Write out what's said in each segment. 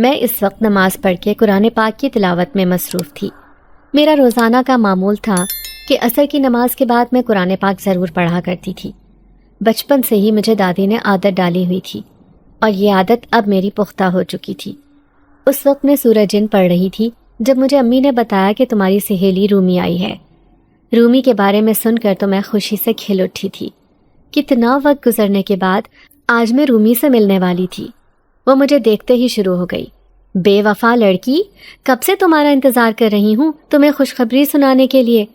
میں اس وقت نماز پڑھ کے قرآن پاک کی تلاوت میں مصروف تھی۔ میرا روزانہ کا معمول تھا کہ عصر کی نماز کے بعد میں قرآن پاک ضرور پڑھا کرتی تھی۔ بچپن سے ہی مجھے دادی نے عادت ڈالی ہوئی تھی اور یہ عادت اب میری پختہ ہو چکی تھی۔ اس وقت میں سورہ جن پڑھ رہی تھی جب مجھے امی نے بتایا کہ تمہاری سہیلی رومی آئی ہے۔ رومی کے بارے میں سن کر تو میں خوشی سے کھل اٹھی تھی۔ کتنا وقت گزرنے کے بعد آج میں رومی سے ملنے والی تھی۔ وہ مجھے دیکھتے ہی شروع ہو گئی۔ بے وفا لڑکی، کب سے تمہارا انتظار کر رہی ہوں تمہیں خوشخبری سنانے کے لیے،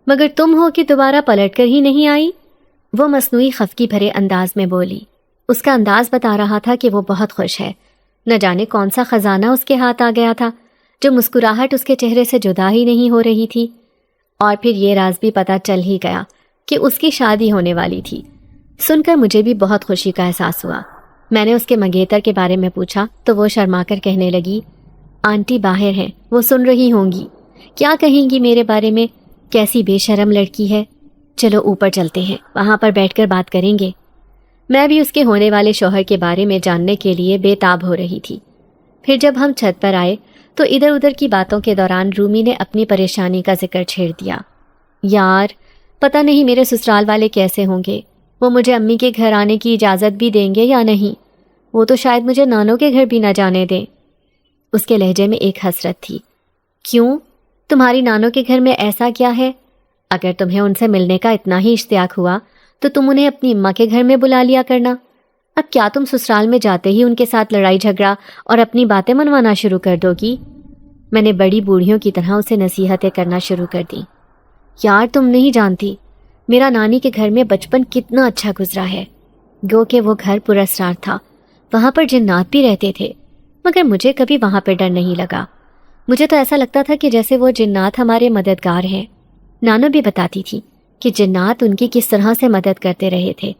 مگر تم ہو کہ دوبارہ پلٹ کر ہی نہیں آئی۔ وہ مصنوعی خفگی بھرے انداز میں بولی۔ اس کا انداز بتا رہا تھا کہ وہ بہت خوش ہے۔ نہ جانے کون سا خزانہ اس کے ہاتھ آ گیا تھا جو مسکراہٹ اس کے چہرے سے جدا ہی نہیں ہو رہی تھی۔ اور پھر یہ راز بھی پتہ چل ہی گیا کہ اس کی شادی ہونے والی تھی۔ سن کر مجھے بھی بہت خوشی کا احساس ہوا۔ میں نے اس کے منگیتر کے بارے میں پوچھا تو وہ شرما کر کہنے لگی، آنٹی باہر ہیں، وہ سن رہی ہوں گی، کیا کہیں گی میرے بارے میں، کیسی بے شرم لڑکی ہے۔ چلو اوپر چلتے ہیں، وہاں پر بیٹھ کر بات کریں گے۔ میں بھی اس کے ہونے والے شوہر کے بارے میں جاننے کے لیے بے تاب ہو رہی تھی۔ پھر جب ہم چھت پر آئے تو ادھر ادھر کی باتوں کے دوران رومی نے اپنی پریشانی کا ذکر چھیڑ دیا۔ یار، پتہ نہیں میرے سسرال والے کیسے ہوں گے، وہ مجھے امی کے گھر آنے کی اجازت بھی دیں گے یا نہیں، وہ تو شاید مجھے نانوں کے گھر بھی نہ جانے دیں۔ اس کے لہجے میں ایک حسرت تھی۔ کیوں؟ تمہاری نانوں کے گھر میں ایسا کیا ہے؟ اگر تمہیں ان سے ملنے کا اتنا ہی اشتیاق ہوا تو تم انہیں اپنی اماں کے گھر میں بلا لیا کرنا۔ اب کیا تم سسرال میں جاتے ہی ان کے ساتھ لڑائی جھگڑا اور اپنی باتیں منوانا شروع کر دو گی؟ میں نے بڑی بوڑھیوں کی طرح اسے نصیحتیں کرنا شروع کر دیں۔ یار، تم نہیں جانتی میرا نانی کے گھر میں بچپن کتنا اچھا گزرا ہے۔ گو کہ وہ گھر پراسرار تھا، وہاں پر جنات بھی رہتے تھے، مگر مجھے کبھی وہاں پہ ڈر نہیں لگا۔ مجھے تو ایسا لگتا تھا کہ جیسے وہ جنات ہمارے مددگار ہیں۔ نانو بھی بتاتی تھی کہ جنات ان کی کس طرح سے مدد کرتے رہے تھے۔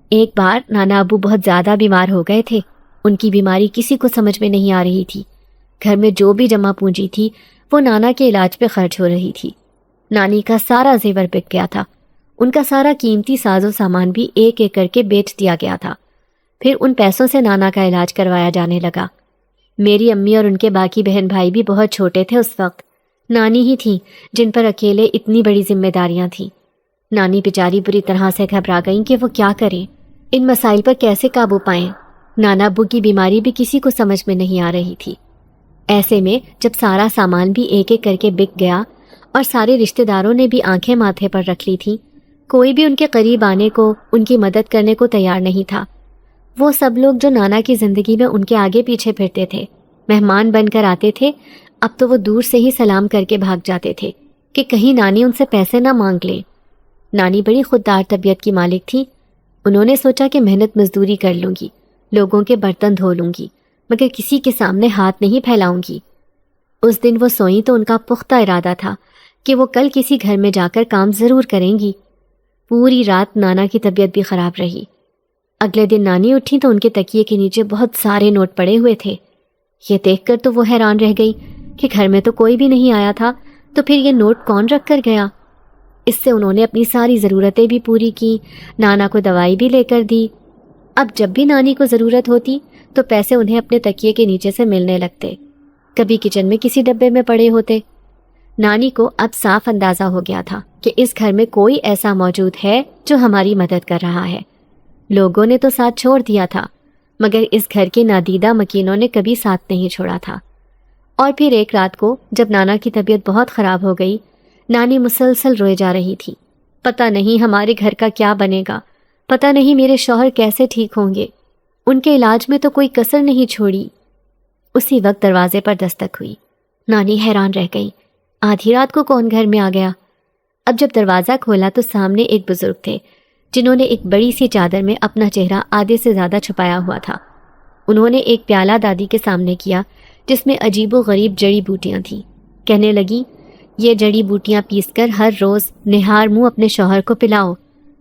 ایک بار نانا ابو بہت زیادہ بیمار ہو گئے تھے۔ ان کی بیماری کسی کو سمجھ میں نہیں آ رہی تھی۔ گھر میں جو بھی جمع پونجی تھی وہ نانا کے علاج پہ خرچ ہو رہی تھی۔ نانی کا سارا زیور بک گیا تھا۔ ان کا سارا قیمتی ساز و سامان بھی ایک ایک کر کے بیچ دیا گیا تھا۔ پھر ان پیسوں سے نانا کا علاج کروایا جانے لگا۔ میری امی اور ان کے باقی بہن بھائی بھی بہت چھوٹے تھے اس وقت۔ نانی ہی تھیں جن پر اکیلے اتنی بڑی ذمہ داریاں تھیں۔ نانی بیچاری بری طرح سے گھبرا گئیں کہ وہ کیا کریں، ان مسائل پر کیسے قابو پائیں۔ نانا ابو کی بیماری بھی کسی کو سمجھ میں نہیں آ رہی تھی۔ ایسے میں جب سارا سامان بھی ایک ایک کر کے بک گیا اور سارے رشتہ داروں نے بھی آنکھیں ماتھے پر رکھ لی تھیں، کوئی بھی ان کے قریب آنے کو، ان کی مدد کرنے کو تیار نہیں تھا۔ وہ سب لوگ جو نانا کی زندگی میں ان کے آگے پیچھے پھرتے تھے، مہمان بن کر آتے تھے، اب تو وہ دور سے ہی سلام کر کے بھاگ جاتے تھے کہ کہیں نانی ان سے پیسے نہ مانگ لے۔ نانی بڑی خوددار طبیعت کی مالک تھی۔ انہوں نے سوچا کہ محنت مزدوری کر لوں گی، لوگوں کے برتن دھو لوں گی، مگر کسی کے سامنے ہاتھ نہیں پھیلاؤں گی۔ اس دن وہ سوئیں تو ان کا پختہ ارادہ تھا کہ وہ کل کسی گھر میں جا کر کام ضرور کریں گی۔ پوری رات نانا کی طبیعت بھی خراب رہی۔ اگلے دن نانی اٹھی تو ان کے تکیے کے نیچے بہت سارے نوٹ پڑے ہوئے تھے۔ یہ دیکھ کر تو وہ حیران رہ گئی کہ گھر میں تو کوئی بھی نہیں آیا تھا، تو پھر یہ نوٹ کون رکھ کر گیا؟ اس سے انہوں نے اپنی ساری ضرورتیں بھی پوری کی، نانا کو دوائی بھی لے کر دی۔ اب جب بھی نانی کو ضرورت ہوتی تو پیسے انہیں اپنے تکیے کے نیچے سے ملنے لگتے، کبھی کچن میں کسی ڈبے میں پڑے ہوتے۔ نانی کو اب صاف اندازہ ہو گیا تھا کہ اس گھر میں کوئی ایسا موجود ہے جو ہماری مدد کر رہا ہے۔ لوگوں نے تو ساتھ چھوڑ دیا تھا، مگر اس گھر کے نادیدہ مکینوں نے کبھی ساتھ نہیں چھوڑا تھا۔ اور پھر ایک رات کو جب نانا کی طبیعت بہت خراب ہو گئی، نانی مسلسل روئے جا رہی تھی۔ پتہ نہیں ہمارے گھر کا کیا بنے گا، پتہ نہیں میرے شوہر کیسے ٹھیک ہوں گے، ان کے علاج میں تو کوئی کسر نہیں چھوڑی۔ اسی وقت دروازے پر دستک ہوئی۔ نانی حیران رہ گئی، آدھی رات کو کون گھر میں آ گیا؟ اب جب دروازہ کھولا تو سامنے ایک بزرگ تھے جنہوں نے ایک بڑی سی چادر میں اپنا چہرہ آدھے سے زیادہ چھپایا ہوا تھا۔ انہوں نے ایک پیالہ دادی کے سامنے کیا جس میں عجیب و غریب جڑی بوٹیاں تھیں۔ کہنے لگی، یہ جڑی بوٹیاں پیس کر ہر روز نہار منہ اپنے شوہر کو پلاؤ،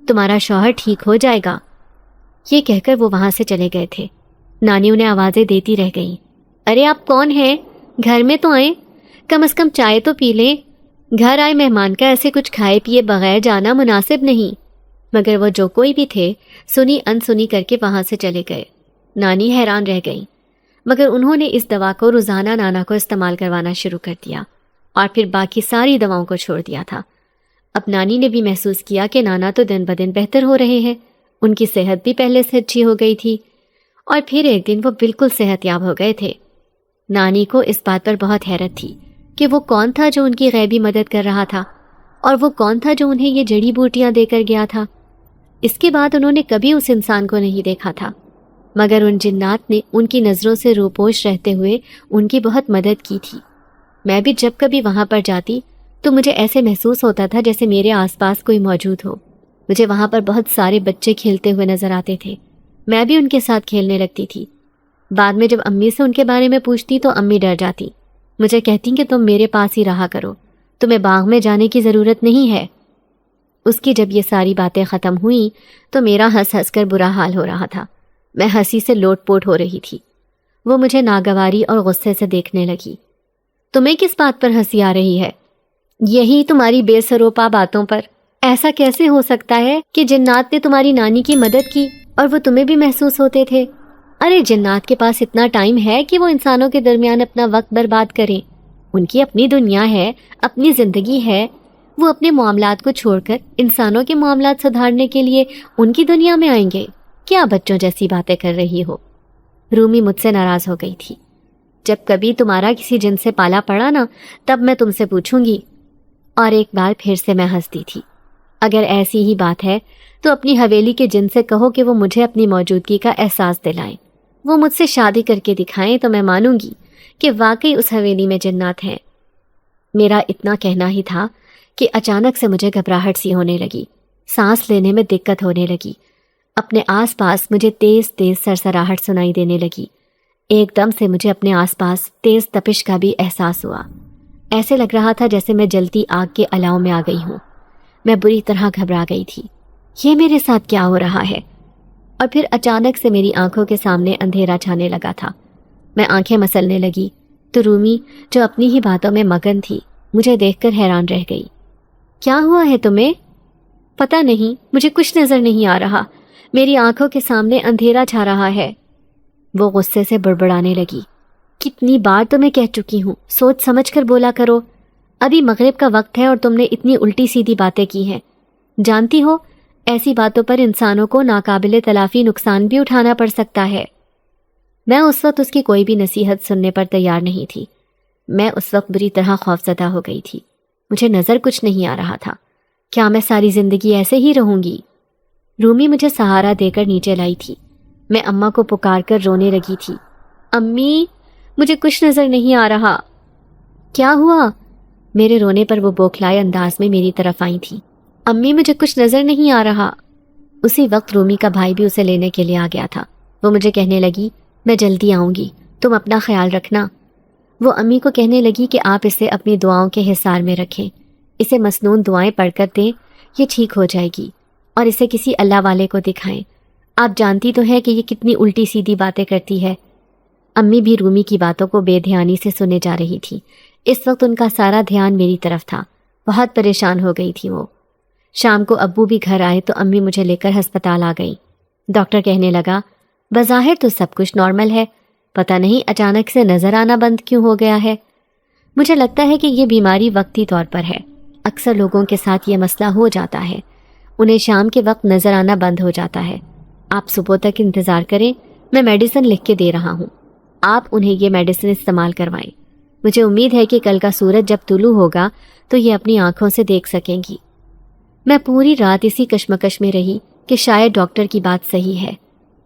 تمہارا شوہر ٹھیک ہو جائے گا۔ یہ کہہ کر وہ وہاں سے چلے گئے تھے۔ نانی انہیں آوازیں دیتی رہ گئیں، ارے آپ کون ہیں؟ گھر میں تو آئیں، کم از کم چائے تو پی لیں، گھر آئے مہمان کا ایسے کچھ کھائے پیے بغیر جانا مناسب نہیں۔ مگر وہ جو کوئی بھی تھے سنی انسنی کر کے وہاں سے چلے گئے۔ نانی حیران رہ گئی۔ مگر انہوں نے اس دوا کو روزانہ نانا کو استعمال کروانا شروع کر دیا اور پھر باقی ساری دواؤں کو چھوڑ دیا تھا۔ اب نانی نے بھی محسوس کیا کہ نانا تو دن بدن بہتر ہو رہے ہیں، ان کی صحت بھی پہلے سے اچھی ہو گئی تھی، اور پھر ایک دن وہ بالکل صحت یاب ہو گئے تھے۔ نانی کو اس بات پر بہت حیرت تھی کہ وہ کون تھا جو ان کی غیبی مدد کر رہا تھا، اور وہ کون تھا جو انہیں یہ جڑی بوٹیاں دے کر گیا تھا۔ اس کے بعد انہوں نے کبھی اس انسان کو نہیں دیکھا تھا، مگر ان جنات نے ان کی نظروں سے روپوش رہتے ہوئے ان کی بہت مدد کی تھی۔ میں بھی جب کبھی وہاں پر جاتی تو مجھے ایسے محسوس ہوتا تھا جیسے میرے آس پاس کوئی موجود ہو۔ مجھے وہاں پر بہت سارے بچے کھیلتے ہوئے نظر آتے تھے، میں بھی ان کے ساتھ کھیلنے لگتی تھی۔ بعد میں جب امی سے ان کے بارے میں پوچھتی تو امی ڈر جاتی، مجھے کہتی کہ تم میرے پاس ہی رہا کرو، تمہیں باغ میں جانے کی ضرورت نہیں ہے۔ اس کی جب یہ ساری باتیں ختم ہوئیں تو میرا ہنس ہنس کر برا حال ہو رہا تھا، میں ہنسی سے لوٹ پوٹ ہو رہی تھی۔ وہ مجھے ناگواری اور غصے سے دیکھنے لگی۔ تمہیں کس بات پر ہنسی آ رہی ہے؟ یہی تمہاری بے سروپا باتوں پر۔ ایسا کیسے ہو سکتا ہے کہ جنات نے تمہاری نانی کی مدد کی اور وہ تمہیں بھی محسوس ہوتے تھے؟ ارے جنات کے پاس اتنا ٹائم ہے کہ وہ انسانوں کے درمیان اپنا وقت برباد کریں، ان کی اپنی دنیا ہے، اپنی زندگی ہے، وہ اپنے معاملات کو چھوڑ کر انسانوں کے معاملات سدھارنے کے لیے ان کی دنیا میں آئیں گے۔ کیا بچوں جیسی باتیں کر رہی ہو؟ رومی مجھ سے ناراض ہو گئی تھی۔ جب کبھی تمہارا کسی جن سے پالا پڑا نا، تب میں تم سے پوچھوں گی۔ اور ایک بار پھر سے میں ہنستی تھی۔ اگر ایسی ہی بات ہے تو اپنی حویلی کے جن سے کہو کہ وہ مجھے اپنی موجودگی کا احساس دلائیں، وہ مجھ سے شادی کر کے دکھائیں تو میں مانوں گی کہ واقعی اس حویلی میں جنات ہیں۔ میرا اتنا کہنا ہی تھا کہ اچانک سے مجھے گھبراہٹ سی ہونے لگی، سانس لینے میں دقت ہونے لگی، اپنے آس پاس مجھے تیز تیز سرسراہٹ سنائی دینے لگی۔ ایک دم سے مجھے اپنے آس پاس تیز تپش کا بھی احساس ہوا، ایسے لگ رہا تھا جیسے میں جلتی آگ کے الاؤ میں آ گئی ہوں۔ میں بری طرح گھبرا گئی تھی، یہ میرے ساتھ کیا ہو رہا ہے؟ اور پھر اچانک سے میری آنکھوں کے سامنے اندھیرا چھانے لگا تھا۔ میں آنکھیں مسلنے لگی تو رومی جو اپنی ہی باتوں میں مگن تھی مجھے دیکھ کر حیران رہ گئی۔ کیا ہوا ہے تمہیں؟ پتہ نہیں، مجھے کچھ نظر نہیں آ رہا، میری آنکھوں کے سامنے اندھیرا چھا رہا ہے۔ وہ غصے سے بڑبڑانے لگی۔ کتنی بار تمہیں کہہ چکی ہوں، سوچ سمجھ کر بولا کرو، ابھی مغرب کا وقت ہے اور تم نے اتنی الٹی سیدھی باتیں کی ہیں۔ جانتی ہو ایسی باتوں پر انسانوں کو ناقابل تلافی نقصان بھی اٹھانا پڑ سکتا ہے۔ میں اس وقت اس کی کوئی بھی نصیحت سننے پر تیار نہیں تھی۔ میں اس وقت بری طرح خوفزدہ ہو گئی تھی، مجھے نظر کچھ نہیں آ رہا تھا۔ کیا میں ساری زندگی ایسے ہی رہوں گی؟ رومی مجھے سہارا دے کر نیچے لائی تھی۔ میں اماں کو پکار کر رونے لگی تھی۔ امی، مجھے کچھ نظر نہیں آ رہا۔ کیا ہوا؟ میرے رونے پر وہ بوکھلائے انداز میں میری طرف آئی تھی۔ امی، مجھے کچھ نظر نہیں آ رہا۔ اسی وقت رومی کا بھائی بھی اسے لینے کے لیے آ گیا تھا۔ وہ مجھے کہنے لگی، میں جلدی آؤں گی، تم اپنا خیال رکھنا۔ وہ امی کو کہنے لگی کہ آپ اسے اپنی دعاؤں کے حصار میں رکھیں، اسے مسنون دعائیں پڑھ کر دیں، یہ ٹھیک ہو جائے گی، اور اسے کسی اللہ والے کو دکھائیں۔ آپ جانتی تو ہے کہ یہ کتنی الٹی سیدھی باتیں کرتی ہے۔ امی بھی رومی کی باتوں کو بے دھیانی سے سنے جا رہی تھی۔ اس وقت ان کا سارا دھیان میری طرف تھا۔ بہت پریشان ہو گئی تھی وہ۔ شام کو ابو بھی گھر آئے تو امی مجھے لے کر ہسپتال آ گئی۔ ڈاکٹر کہنے لگا، بظاہر تو سب کچھ نارمل ہے، پتہ نہیں اچانک سے نظر آنا بند کیوں ہو گیا ہے۔ مجھے لگتا ہے کہ یہ بیماری وقتی طور پر ہے، اکثر لوگوں کے ساتھ یہ مسئلہ ہو جاتا ہے، انہیں شام کے وقت نظر آنا بند ہو جاتا ہے۔ آپ صبح تک انتظار کریں، میں میڈیسن لکھ کے دے رہا ہوں، آپ انہیں یہ میڈیسن استعمال کروائیں۔ مجھے امید ہے کہ کل کا سورج جب طلوع ہوگا تو یہ اپنی آنکھوں سے دیکھ سکیں گی۔ میں پوری رات اسی کشمکش میں رہی کہ شاید ڈاکٹر کی بات صحیح ہے،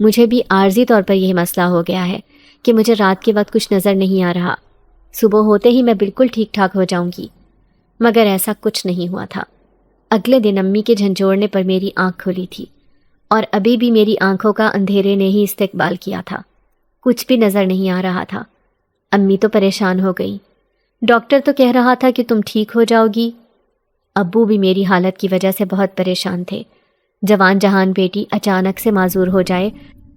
مجھے بھی عارضی طور پر یہ مسئلہ ہو گیا ہے کہ مجھے رات کے وقت کچھ نظر نہیں آ رہا، صبح ہوتے ہی میں بالکل ٹھیک ٹھاک ہو جاؤں گی، مگر ایسا کچھ نہیں ہوا تھا۔ اگلے دن امی کے جھنجھوڑنے پر میری آنکھ کھلی تھی، اور ابھی بھی میری آنکھوں کا اندھیرے نے ہی استقبال کیا تھا، کچھ بھی نظر نہیں آ رہا تھا۔ امی تو پریشان ہو گئی، ڈاکٹر تو کہہ رہا تھا کہ تم ٹھیک ہو جاؤ گی۔ ابو بھی میری حالت کی وجہ سے بہت پریشان تھے۔ جوان جہان بیٹی اچانک سے معذور ہو جائے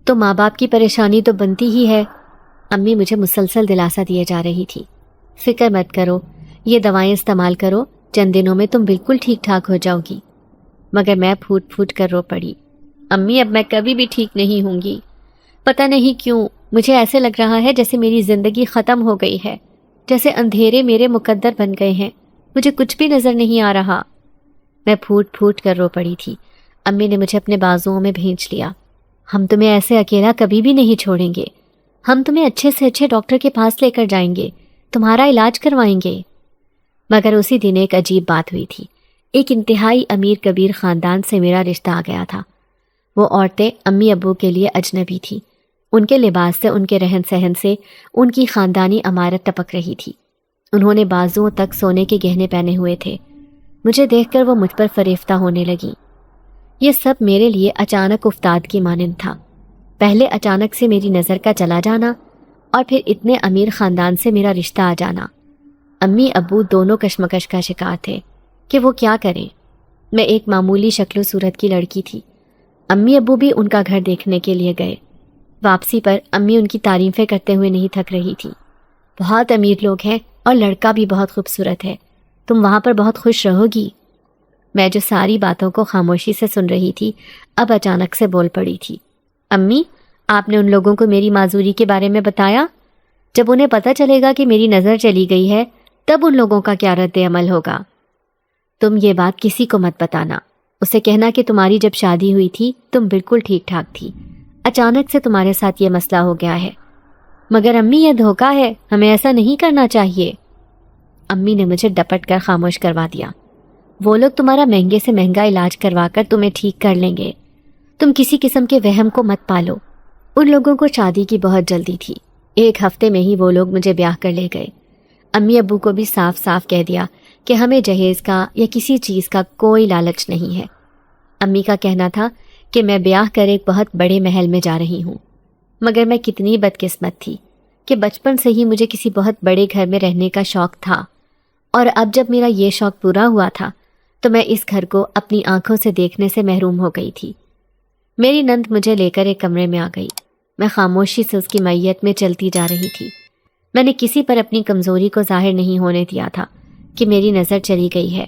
تو ماں باپ کی پریشانی تو بنتی ہی ہے۔ امی مجھے مسلسل دلاسا دیے جا رہی تھی، فکر مت کرو، یہ دوائیں استعمال کرو، چند دنوں میں تم بالکل ٹھیک ٹھاک ہو جاؤ گی۔ مگر میں پھوٹ پھوٹ کر رو پڑی، امی اب میں کبھی بھی ٹھیک نہیں ہوں گی، پتہ نہیں کیوں مجھے ایسے لگ رہا ہے جیسے میری زندگی ختم ہو گئی ہے، جیسے اندھیرے میرے مقدر بن گئے ہیں، مجھے کچھ بھی نظر نہیں آ رہا۔ میں پھوٹ پھوٹ کر رو پڑی تھی۔ امی نے مجھے اپنے بازوؤں میں بھینچ لیا۔ ہم تمہیں ایسے اکیلا کبھی بھی نہیں چھوڑیں گے، ہم تمہیں اچھے سے اچھے ڈاکٹر کے پاس لے کر جائیں گے، تمہارا علاج کروائیں گے۔ مگر اسی دن ایک عجیب بات ہوئی تھی۔ ایک انتہائی امیر کبیر خاندان سے میرا رشتہ آ گیا تھا۔ وہ عورتیں امی ابو کے لیے اجنبی تھیں۔ ان کے لباس سے، ان کے رہن سہن سے ان کی خاندانی عمارت ٹپک رہی تھی۔ انہوں نے بازوؤں تک سونے کے گہنے پہنے ہوئے تھے۔ مجھے دیکھ کر وہ مجھ پر فریفتہ ہونے لگیں۔ یہ سب میرے لیے اچانک افتاد کی مانند تھا۔ پہلے اچانک سے میری نظر کا چلا جانا، اور پھر اتنے امیر خاندان سے میرا رشتہ آ جانا۔ امی ابو دونوں کشمکش کا شکار تھے کہ وہ کیا کریں۔ میں ایک معمولی شکل و صورت کی لڑکی تھی۔ امی ابو بھی ان کا گھر دیکھنے کے لیے گئے۔ واپسی پر امی ان کی تعریفیں کرتے ہوئے نہیں تھک رہی تھی۔ بہت امیر لوگ ہیں اور لڑکا بھی بہت خوبصورت ہے، تم وہاں پر بہت خوش رہو گی۔ میں جو ساری باتوں کو خاموشی سے سن رہی تھی، اب اچانک سے بول پڑی تھی۔ امی، آپ نے ان لوگوں کو میری معذوری کے بارے میں بتایا؟ جب انہیں پتہ چلے گا کہ میری نظر چلی گئی ہے، تب ان لوگوں کا کیا رد عمل ہوگا؟ تم یہ بات کسی کو مت بتانا۔ اسے کہنا کہ تمہاری جب شادی ہوئی تھی تم بالکل ٹھیک ٹھاک تھی، اچانک سے تمہارے ساتھ یہ مسئلہ ہو گیا ہے۔ مگر امی، یہ دھوکہ ہے، ہمیں ایسا نہیں کرنا چاہیے۔ امی نے مجھے ڈپٹ کر خاموش کروا دیا۔ وہ لوگ تمہارا مہنگے سے مہنگا علاج کروا کر تمہیں ٹھیک کر لیں گے، تم کسی قسم کے وہم کو مت پالو۔ ان لوگوں کو شادی کی بہت جلدی تھی، 1 ہفتے میں ہی وہ لوگ مجھے بیاہ کر لے گئے۔ امی ابو کو بھی صاف صاف کہہ دیا کہ ہمیں جہیز کا یا کسی چیز کا کوئی لالچ نہیں ہے۔ امی کا کہنا تھا کہ میں بیاہ کر ایک بہت بڑے محل میں جا رہی ہوں۔ مگر میں کتنی بدقسمت تھی کہ بچپن سے ہی مجھے کسی بہت بڑے گھر میں رہنے کا شوق تھا، اور اب جب میرا یہ شوق پورا ہوا تھا تو میں اس گھر کو اپنی آنکھوں سے دیکھنے سے محروم ہو گئی تھی۔ میری نند مجھے لے کر ایک کمرے میں آ گئی۔ میں خاموشی سے اس کی معیت میں چلتی جا رہی تھی۔ میں نے کسی پر اپنی کمزوری کو ظاہر نہیں ہونے دیا تھا کہ میری نظر چلی گئی ہے۔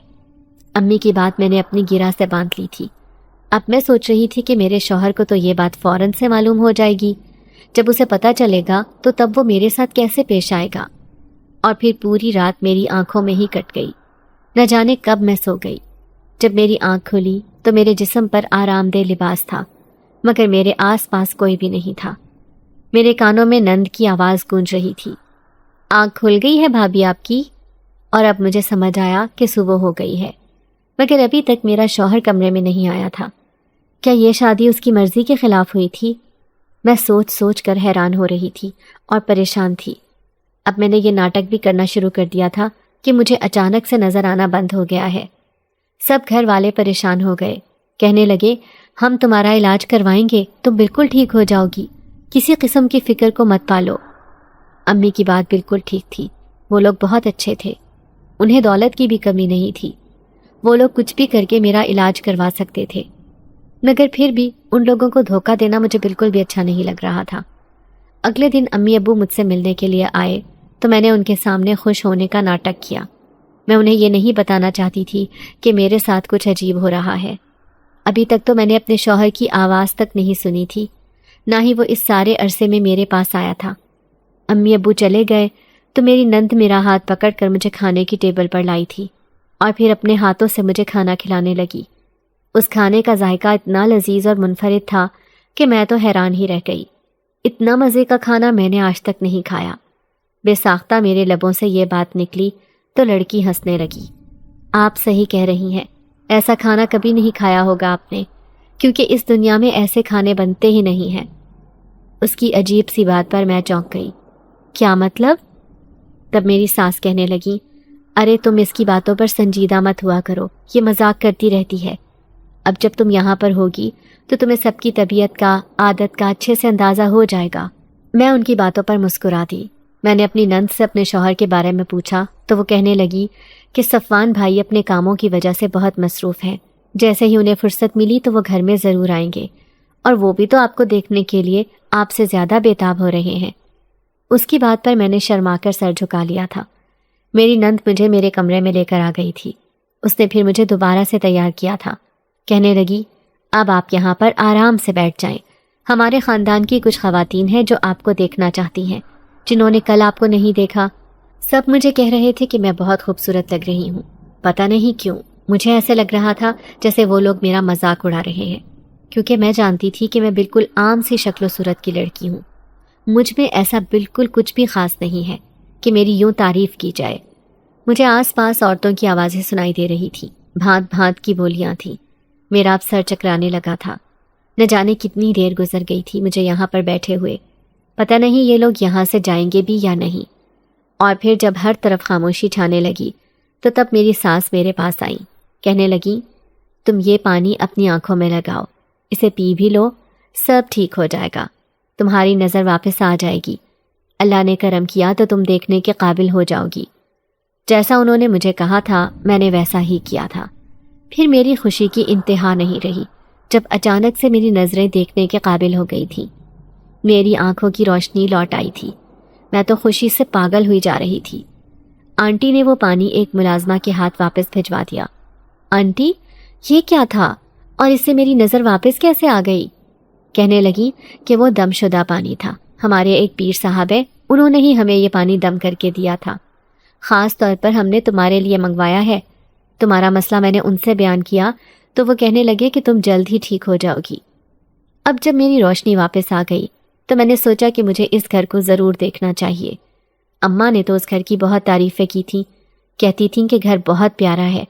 امی کی بات میں نے اپنی گرہ سے باندھ لی تھی۔ اب میں سوچ رہی تھی کہ میرے شوہر کو تو یہ بات فوراً سے معلوم ہو جائے گی۔ جب اسے پتہ چلے گا تو تب وہ میرے ساتھ کیسے پیش آئے گا؟ اور پھر پوری رات میری آنکھوں میں ہی کٹ گئی۔ نہ جانے کب میں سو گئی۔ جب میری آنکھ کھلی تو میرے جسم پر آرام دہ لباس تھا، مگر میرے آس پاس کوئی بھی نہیں تھا۔ میرے کانوں میں نند کی آواز گونج رہی تھی، آنکھ کھل گئی ہے بھابھی آپ کی؟ اور اب مجھے سمجھ آیا کہ صبح ہو گئی ہے، مگر ابھی تک میرا شوہر کمرے میں نہیں آیا تھا۔ کیا یہ شادی اس کی مرضی کے خلاف ہوئی تھی؟ میں سوچ سوچ کر حیران ہو رہی تھی اور پریشان تھی۔ اب میں نے یہ ناٹک بھی کرنا شروع کر دیا تھا کہ مجھے اچانک سے نظر آنا بند ہو گیا ہے۔ سب گھر والے پریشان ہو گئے، کہنے لگے ہم تمہارا علاج کروائیں گے، تم بالکل ٹھیک ہو جاؤ گی، کسی قسم کی فکر کو مت پالو۔ امی کی بات بالکل ٹھیک تھی، وہ لوگ بہت اچھے تھے، انہیں دولت کی بھی کمی نہیں تھی، وہ لوگ کچھ بھی کر کے میرا علاج کروا سکتے تھے۔ مگر پھر بھی ان لوگوں کو دھوکہ دینا مجھے بالکل بھی اچھا نہیں لگ رہا تھا۔ اگلے دن امی ابو مجھ سے ملنے کے لیے آئے تو میں نے ان کے سامنے خوش ہونے کا ناٹک کیا۔ میں انہیں یہ نہیں بتانا چاہتی تھی کہ میرے ساتھ کچھ عجیب ہو رہا ہے۔ ابھی تک تو میں نے اپنے شوہر کی آواز تک نہیں سنی تھی، نہ ہی وہ اس سارے عرصے میں میرے پاس آیا تھا۔ امی ابو چلے گئے تو میری نند میرا ہاتھ پکڑ کر مجھے کھانے کی ٹیبل پر لائی تھی اور پھر اپنے ہاتھوں سے مجھے کھانا کھلانے لگی۔ اس کھانے کا ذائقہ اتنا لذیذ اور منفرد تھا کہ میں تو حیران ہی رہ گئی۔ اتنا مزے کا کھانا میں نے آج تک نہیں کھایا۔ بے ساختہ میرے لبوں سے یہ بات نکلی تو لڑکی ہنسنے لگی۔ آپ صحیح کہہ رہی ہیں، ایسا کھانا کبھی نہیں کھایا ہوگا آپ نے، کیونکہ اس دنیا میں ایسے کھانے بنتے ہی نہیں ہیں۔ اس کی عجیب سی بات پر میں چونک گئی۔ کیا مطلب؟ تب میری ساس کہنے لگی، ارے تم اس کی باتوں پر سنجیدہ مت ہوا کرو، یہ مذاق کرتی رہتی ہے۔ اب جب تم یہاں پر ہوگی تو تمہیں سب کی طبیعت کا، عادت کا اچھے سے اندازہ ہو جائے گا۔ میں ان کی باتوں پر مسکرا دی۔ میں نے اپنی نند سے اپنے شوہر کے بارے میں پوچھا تو وہ کہنے لگی کہ صفوان بھائی اپنے کاموں کی وجہ سے بہت مصروف ہیں، جیسے ہی انہیں فرصت ملی تو وہ گھر میں ضرور آئیں گے، اور وہ بھی تو آپ کو دیکھنے کے لیے آپ سے زیادہ بےتاب ہو رہے ہیں۔ اس کی بات پر میں نے شرما کر سر جھکا لیا تھا۔ میری نند مجھے میرے کمرے میں لے کر آ گئی تھی۔ اس نے پھر مجھے دوبارہ سے تیار کیا تھا، کہنے لگی اب آپ یہاں پر آرام سے بیٹھ جائیں، ہمارے خاندان کی کچھ خواتین ہیں جو آپ کو دیکھنا چاہتی ہیں، جنہوں نے کل آپ کو نہیں دیکھا۔ سب مجھے کہہ رہے تھے کہ میں بہت خوبصورت لگ رہی ہوں۔ پتہ نہیں کیوں مجھے ایسے لگ رہا تھا جیسے وہ لوگ میرا مذاق اڑا رہے ہیں، کیونکہ میں جانتی تھی کہ میں بالکل عام سی شکل و صورت کی لڑکی ہوں۔ مجھ میں ایسا بالکل کچھ بھی خاص نہیں ہے کہ میری یوں تعریف کی جائے۔ مجھے آس پاس عورتوں کی آوازیں سنائی دے رہی تھیں، بھانت بھانت کی بولیاں تھیں۔ میرا اب سر چکرانے لگا تھا۔ نہ جانے کتنی دیر گزر گئی تھی مجھے یہاں پر بیٹھے ہوئے، پتہ نہیں یہ لوگ یہاں سے جائیں گے بھی یا نہیں۔ اور پھر جب ہر طرف خاموشی چھانے لگی تو تب میری ساس میرے پاس آئی، کہنے لگی تم یہ پانی اپنی آنکھوں میں لگاؤ، اسے پی بھی لو، سب ٹھیک ہو جائے گا، تمہاری نظر واپس آ جائے گی، اللہ نے کرم کیا تو تم دیکھنے کے قابل ہو جاؤ گی۔ جیسا انہوں نے مجھے کہا تھا میں نے ویسا ہی کیا تھا۔ پھر میری خوشی کی انتہا نہیں رہی جب اچانک سے میری نظریں دیکھنے کے قابل ہو گئی تھیں۔ میری آنکھوں کی روشنی لوٹ آئی تھی، میں تو خوشی سے پاگل ہوئی جا رہی تھی۔ آنٹی نے وہ پانی ایک ملازمہ کے ہاتھ واپس بھجوا دیا۔ آنٹی یہ کیا تھا اور اس سے میری نظر واپس کیسے آ گئی؟ کہنے لگی کہ وہ دم شدہ پانی تھا، ہمارے ایک پیر صاحب ہے، انہوں نے ہی ہمیں یہ پانی دم کر کے دیا تھا، خاص طور پر ہم نے تمہارے لیے منگوایا ہے۔ تمہارا مسئلہ میں نے ان سے بیان کیا تو وہ کہنے لگے کہ تم جلد ہی ٹھیک ہو جاؤ گی۔ اب جب میری روشنی واپس آ گئی تو میں نے سوچا کہ مجھے اس گھر کو ضرور دیکھنا چاہیے۔ اماں نے تو اس گھر کی بہت تعریفیں کی تھیں، کہتی تھیں کہ گھر بہت پیارا ہے،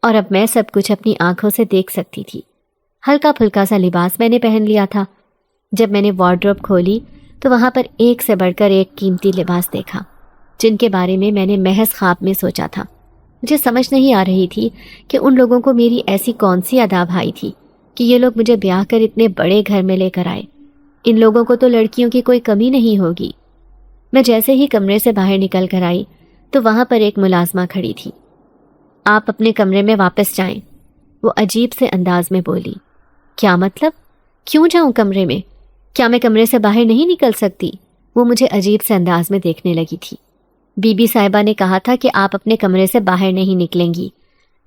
اور اب میں سب کچھ اپنی آنکھوں سے دیکھ سکتی تھی۔ ہلکا پھلکا سا لباس میں نے پہن لیا تھا۔ جب میں نے وارڈروب کھولی تو وہاں پر ایک سے بڑھ کر ایک قیمتی لباس دیکھا، جن کے بارے میں نے محض خواب میں سوچا تھا۔ مجھے سمجھ نہیں آ رہی تھی کہ ان لوگوں کو میری ایسی کون سی ادا بھائی تھی کہ یہ لوگ مجھے بیاہ کر اتنے بڑے گھر میں لے کر آئے۔ ان لوگوں کو تو لڑکیوں کی کوئی کمی نہیں ہوگی۔ میں جیسے ہی کمرے سے باہر نکل کر آئی تو وہاں پر ایک ملازمہ کھڑی تھی۔ آپ اپنے کمرے میں واپس جائیں، وہ عجیب سے انداز میں بولی۔ کیا مطلب؟ کیوں جاؤں کمرے میں؟ کیا میں کمرے سے باہر نہیں نکل سکتی؟ وہ مجھے عجیب سے انداز میں دیکھنے لگی تھی۔ بی بی صاحبہ نے کہا تھا کہ آپ اپنے کمرے سے باہر نہیں نکلیں گی،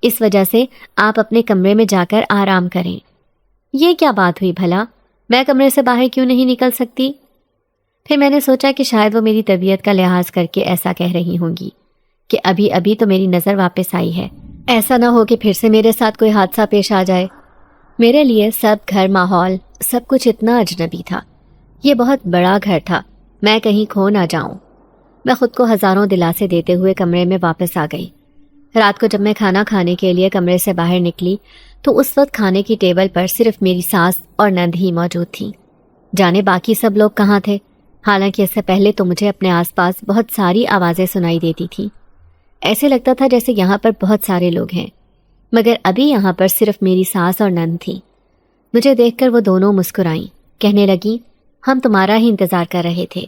اس وجہ سے آپ اپنے کمرے میں جا کر آرام کریں۔ یہ کیا بات ہوئی بھلا؟ میں کمرے سے باہر کیوں نہیں نکل سکتی؟ پھر میں نے سوچا کہ شاید وہ میری طبیعت کا لحاظ کر کے ایسا کہہ رہی ہوں گی کہ ابھی ابھی تو میری نظر واپس آئی ہے، ایسا نہ ہو کہ پھر سے میرے ساتھ کوئی حادثہ پیش آ جائے۔ میرے لیے سب گھر، ماحول، سب کچھ اتنا اجنبی تھا۔ یہ بہت بڑا گھر تھا، میں کہیں کھو نہ جاؤں۔ میں خود کو ہزاروں دلاسے دیتے ہوئے کمرے میں واپس آ گئی۔ رات کو جب میں کھانا کھانے کے لیے کمرے سے باہر نکلی تو اس وقت کھانے کی ٹیبل پر صرف میری ساس اور نند ہی موجود تھیں۔ جانے باقی سب لوگ کہاں تھے؟ حالانکہ اس سے پہلے تو مجھے اپنے آس پاس بہت ساری آوازیں سنائی دیتی تھیں۔ ایسے لگتا تھا جیسے یہاں پر بہت سارے لوگ ہیں، مگر ابھی یہاں پر صرف میری ساس اور نند تھیں۔ مجھے دیکھ کر وہ دونوں مسکرائیں، کہنے لگیں ہم تمہارا ہی انتظار کر رہے تھے۔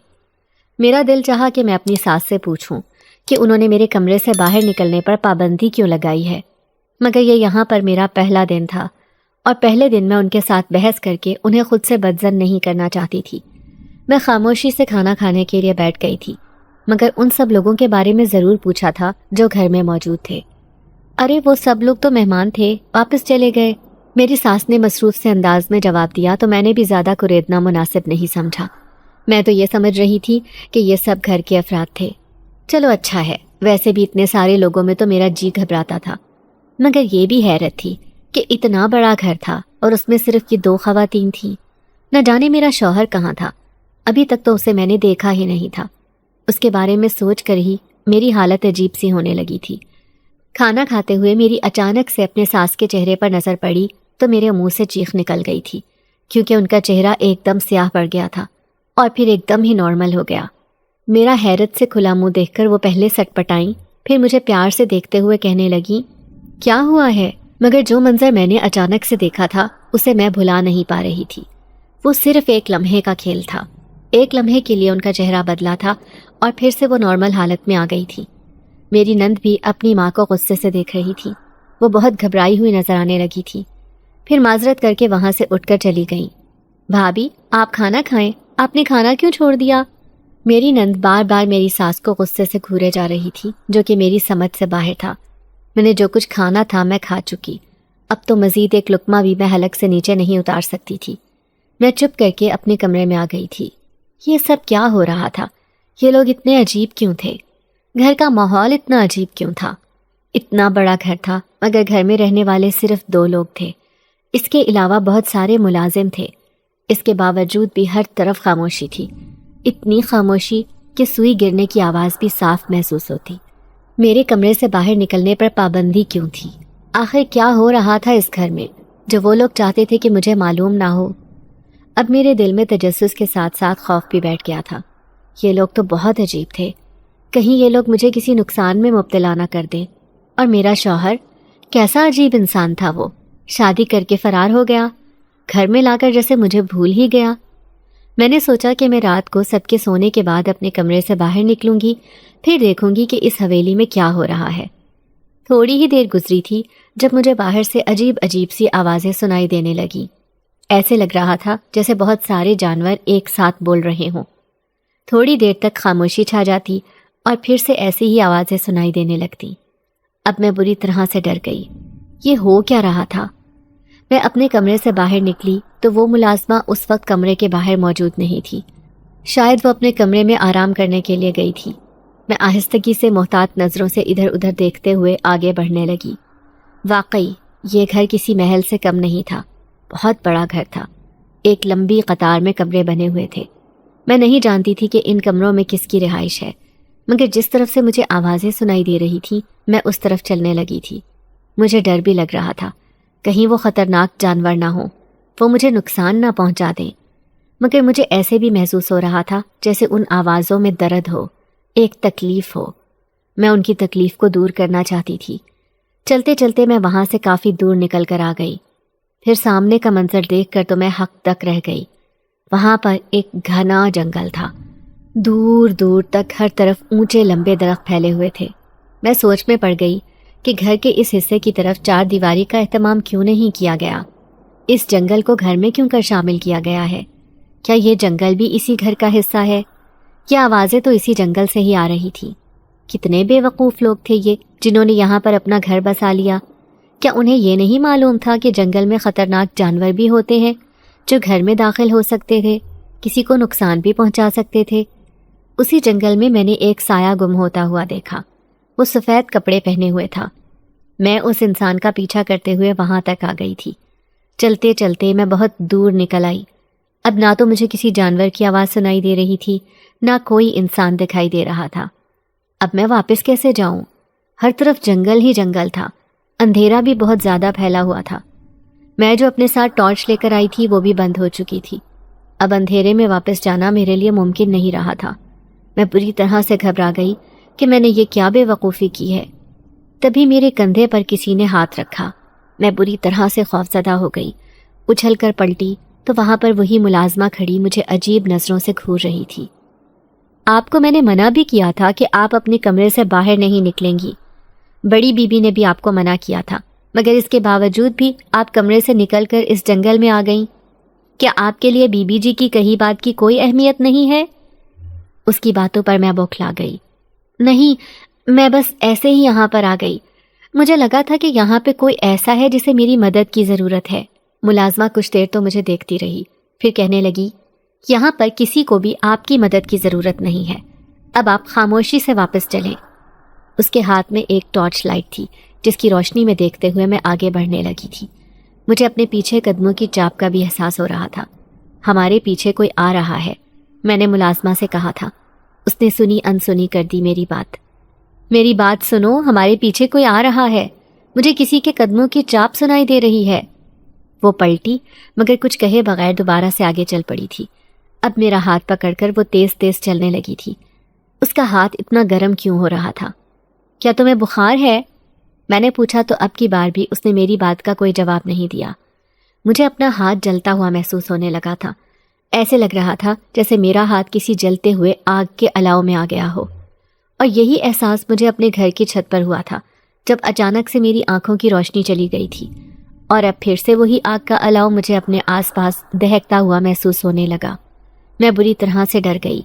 میرا دل چاہا کہ میں اپنی ساس سے پوچھوں کہ انہوں نے میرے کمرے سے باہر نکلنے پر پابندی کیوں لگائی ہے، مگر یہ یہاں پر میرا پہلا دن تھا اور پہلے دن میں ان کے ساتھ بحث کر کے انہیں خود سے بدظن نہیں کرنا چاہتی تھی۔ میں خاموشی سے کھانا کھانے کے لیے بیٹھ گئی تھی، مگر ان سب لوگوں کے بارے میں ضرور پوچھا تھا جو گھر میں موجود تھے۔ ارے وہ سب لوگ تو مہمان تھے، واپس چلے گئے، میری ساس نے مصروف سے انداز میں جواب دیا تو میں نے بھی زیادہ کریدنا مناسب نہیں سمجھا۔ میں تو یہ سمجھ رہی تھی کہ یہ سب گھر کے افراد تھے۔ چلو اچھا ہے، ویسے بھی اتنے سارے لوگوں میں تو میرا جی گھبراتا تھا، مگر یہ بھی حیرت تھی کہ اتنا بڑا گھر تھا اور اس میں صرف یہ 2 خواتین تھیں۔ نہ جانے میرا شوہر کہاں تھا، ابھی تک تو اسے میں نے دیکھا ہی نہیں تھا۔ اس کے بارے میں سوچ کر ہی میری حالت عجیب سی ہونے لگی تھی۔ کھانا کھاتے ہوئے میری اچانک سے اپنے ساس کے چہرے پر نظر پڑی تو میرے منہ سے چیخ نکل گئی تھی، کیونکہ ان کا چہرہ ایک دم سیاہ پڑ گیا تھا اور پھر ایک دم ہی نارمل ہو گیا۔ میرا حیرت سے کھلا منہ دیکھ کر وہ پہلے سٹ پٹائیں، پھر مجھے پیار سے دیکھتے ہوئے کہنے لگیں کیا ہوا ہے؟ مگر جو منظر میں نے اچانک سے دیکھا تھا اسے میں بھلا نہیں پا رہی تھی۔ وہ صرف ایک لمحے کا کھیل تھا، ایک لمحے کے لیے ان کا چہرہ بدلا تھا اور پھر سے وہ نارمل حالت میں آ گئی تھی۔ میری نند بھی اپنی ماں کو غصے سے دیکھ رہی تھی، وہ بہت گھبرائی ہوئی نظر آنے لگی تھی۔ پھر معذرت کر کے وہاں سے اٹھ کر چلی گئیں۔ بھابھی آپ کھانا کھائیں، آپ نے کھانا کیوں چھوڑ دیا؟ میری نند بار بار میری ساس کو غصے سے گھورے جا رہی تھی، جو کہ میری سمجھ سے باہر تھا۔ میں نے جو کچھ کھانا تھا میں کھا چکی، اب تو مزید ایک لقمہ بھی میں حلق سے نیچے نہیں اتار سکتی تھی۔ میں چپ کر کے اپنے کمرے میں آ گئی تھی۔ یہ سب کیا ہو رہا تھا؟ یہ لوگ اتنے عجیب کیوں تھے؟ گھر کا ماحول اتنا عجیب کیوں تھا؟ اتنا بڑا گھر تھا مگر گھر میں رہنے والے صرف 2 لوگ تھے۔ اس کے علاوہ بہت سارے ملازم تھے۔ اس کے باوجود بھی ہر طرف خاموشی تھی، اتنی خاموشی کہ سوئی گرنے کی آواز بھی صاف محسوس ہوتی۔ میرے کمرے سے باہر نکلنے پر پابندی کیوں تھی؟ آخر کیا ہو رہا تھا اس گھر میں جو وہ لوگ چاہتے تھے کہ مجھے معلوم نہ ہو؟ اب میرے دل میں تجسس کے ساتھ ساتھ خوف بھی بیٹھ گیا تھا۔ یہ لوگ تو بہت عجیب تھے، کہیں یہ لوگ مجھے کسی نقصان میں مبتلا نہ کر دیں۔ اور میرا شوہر کیسا عجیب انسان تھا، وہ شادی کر کے فرار ہو گیا، گھر میں لا کر جیسے مجھے بھول ہی گیا۔ میں نے سوچا کہ میں رات کو سب کے سونے کے بعد اپنے کمرے سے باہر نکلوں گی، پھر دیکھوں گی کہ اس حویلی میں کیا ہو رہا ہے۔ تھوڑی ہی دیر گزری تھی جب مجھے باہر سے عجیب عجیب سی آوازیں سنائی دینے لگیں۔ ایسے لگ رہا تھا جیسے بہت سارے جانور ایک ساتھ بول رہے ہوں۔ تھوڑی دیر تک خاموشی چھا جاتی اور پھر سے ایسی ہی آوازیں سنائی دینے لگتی۔ اب میں بری طرح سے ڈر گئی۔ یہ ہو کیا رہا تھا؟ میں اپنے کمرے سے باہر نکلی تو وہ ملازمہ اس وقت کمرے کے باہر موجود نہیں تھی۔ شاید وہ اپنے کمرے میں آرام کرنے کے لیے گئی تھی۔ میں آہستگی سے محتاط نظروں سے ادھر ادھر دیکھتے ہوئے آگے بڑھنے لگی۔ واقعی یہ گھر کسی محل سے کم نہیں تھا، بہت بڑا گھر تھا۔ ایک لمبی قطار میں کمرے بنے ہوئے تھے۔ میں نہیں جانتی تھی کہ ان کمروں میں کس کی رہائش ہے، مگر جس طرف سے مجھے آوازیں سنائی دے رہی تھیں میں اس طرف چلنے لگی تھی۔ مجھے ڈر بھی لگ رہا تھا، کہیں وہ خطرناک جانور نہ ہوں، وہ مجھے نقصان نہ پہنچا دیں۔ مگر مجھے ایسے بھی محسوس ہو رہا تھا جیسے ان آوازوں میں درد ہو، ایک تکلیف ہو۔ میں ان کی تکلیف کو دور کرنا چاہتی تھی۔ چلتے چلتے میں وہاں سے کافی دور نکل کر آ گئی۔ پھر سامنے کا منظر دیکھ کر تو میں حق تک رہ گئی۔ وہاں پر ایک گھنا جنگل تھا، دور دور تک ہر طرف اونچے لمبے درخت پھیلے ہوئے تھے۔ میں سوچ میں پڑ گئی کہ گھر کے اس حصے کی طرف 4 دیواری کا اہتمام کیوں نہیں کیا گیا؟ اس جنگل کو گھر میں کیوں کر شامل کیا گیا ہے؟ کیا یہ جنگل بھی اسی گھر کا حصہ ہے؟ یہ آوازیں تو اسی جنگل سے ہی آ رہی تھی۔ کتنے بے وقوف لوگ تھے یہ جنہوں نے یہاں پر اپنا گھر بسا لیا۔ کیا انہیں یہ نہیں معلوم تھا کہ جنگل میں خطرناک جانور بھی ہوتے ہیں جو گھر میں داخل ہو سکتے تھے، کسی کو نقصان بھی پہنچا سکتے تھے؟ اسی جنگل میں میں نے ایک سایہ گم ہوتا ہوا دیکھا۔ وہ سفید کپڑے پہنے ہوئے تھا۔ میں اس انسان کا پیچھا کرتے ہوئے وہاں تک آ گئی تھی۔ چلتے چلتے میں بہت دور نکل آئی۔ اب نہ تو مجھے کسی جانور کی آواز سنائی دے رہی تھی، نہ کوئی انسان دکھائی دے رہا تھا۔ اب میں واپس کیسے جاؤں؟ ہر طرف جنگل ہی جنگل تھا، اندھیرا بھی بہت زیادہ پھیلا ہوا تھا۔ میں جو اپنے ساتھ ٹارچ لے کر آئی تھی وہ بھی بند ہو چکی تھی۔ اب اندھیرے میں واپس جانا میرے لیے ممکن نہیں رہا تھا۔ میں بری طرح سے گھبرا گئی کہ میں نے یہ کیا بے وقوفی کی ہے۔ تبھی میرے کندھے پر کسی نے ہاتھ رکھا۔ میں بری طرح سے خوفزدہ ہو گئی، اچھل کر پلٹی تو وہاں پر وہی ملازمہ کھڑی مجھے عجیب نظروں سے گھور رہی تھی۔ آپ کو میں نے منع بھی کیا تھا کہ آپ اپنے کمرے سے باہر نہیں نکلیں گی۔ بڑی بی بی نے بھی آپ کو منع کیا تھا، مگر اس کے باوجود بھی آپ کمرے سے نکل کر اس جنگل میں آ گئیں۔ کیا آپ کے لیے بی بی جی کی کہی بات کی کوئی اہمیت نہیں ہے؟ اس کی باتوں پر میں بوکھلا گئی۔ نہیں، میں بس ایسے ہی یہاں پر آ گئی۔ مجھے لگا تھا کہ یہاں پہ کوئی ایسا ہے جسے میری مدد کی ضرورت ہے۔ ملازمہ کچھ دیر تو مجھے دیکھتی رہی، پھر کہنے لگی، یہاں پر کسی کو بھی آپ کی مدد کی ضرورت نہیں ہے، اب آپ خاموشی سے واپس چلیں۔ اس کے ہاتھ میں ایک ٹارچ لائٹ تھی جس کی روشنی میں دیکھتے ہوئے میں آگے بڑھنے لگی تھی۔ مجھے اپنے پیچھے قدموں کی چاپ کا بھی احساس ہو رہا تھا۔ ہمارے پیچھے کوئی آ رہا ہے، میں نے ملازمہ سے کہا تھا۔ اس نے سنی انسنی کر دی میری بات۔ میری بات سنو، ہمارے پیچھے کوئی آ رہا ہے، مجھے کسی کے قدموں کی چاپ سنائی دے رہی ہے۔ وہ پلٹی مگر کچھ کہے بغیر دوبارہ سے آگے چل پڑی تھی۔ اب میرا ہاتھ پکڑ کر وہ تیز تیز چلنے لگی تھی۔ اس کا ہاتھ اتنا گرم کیوں ہو رہا تھا؟ کیا تمہیں بخار ہے؟ میں نے پوچھا تو اب کی بار بھی اس نے میری بات کا کوئی جواب نہیں دیا۔ مجھے اپنا ہاتھ جلتا ہوا محسوس ہونے لگا تھا۔ ایسے لگ رہا تھا جیسے میرا ہاتھ کسی جلتے ہوئے آگ کے الاؤ میں آ گیا ہو۔ اور یہی احساس مجھے اپنے گھر کی چھت پر ہوا تھا جب اچانک سے میری آنکھوں کی روشنی چلی گئی تھی، اور اب پھر سے وہی آگ کا الاؤ مجھے اپنے آس پاس دہکتا ہوا محسوس ہونے لگا۔ میں بری طرح سے ڈر گئی۔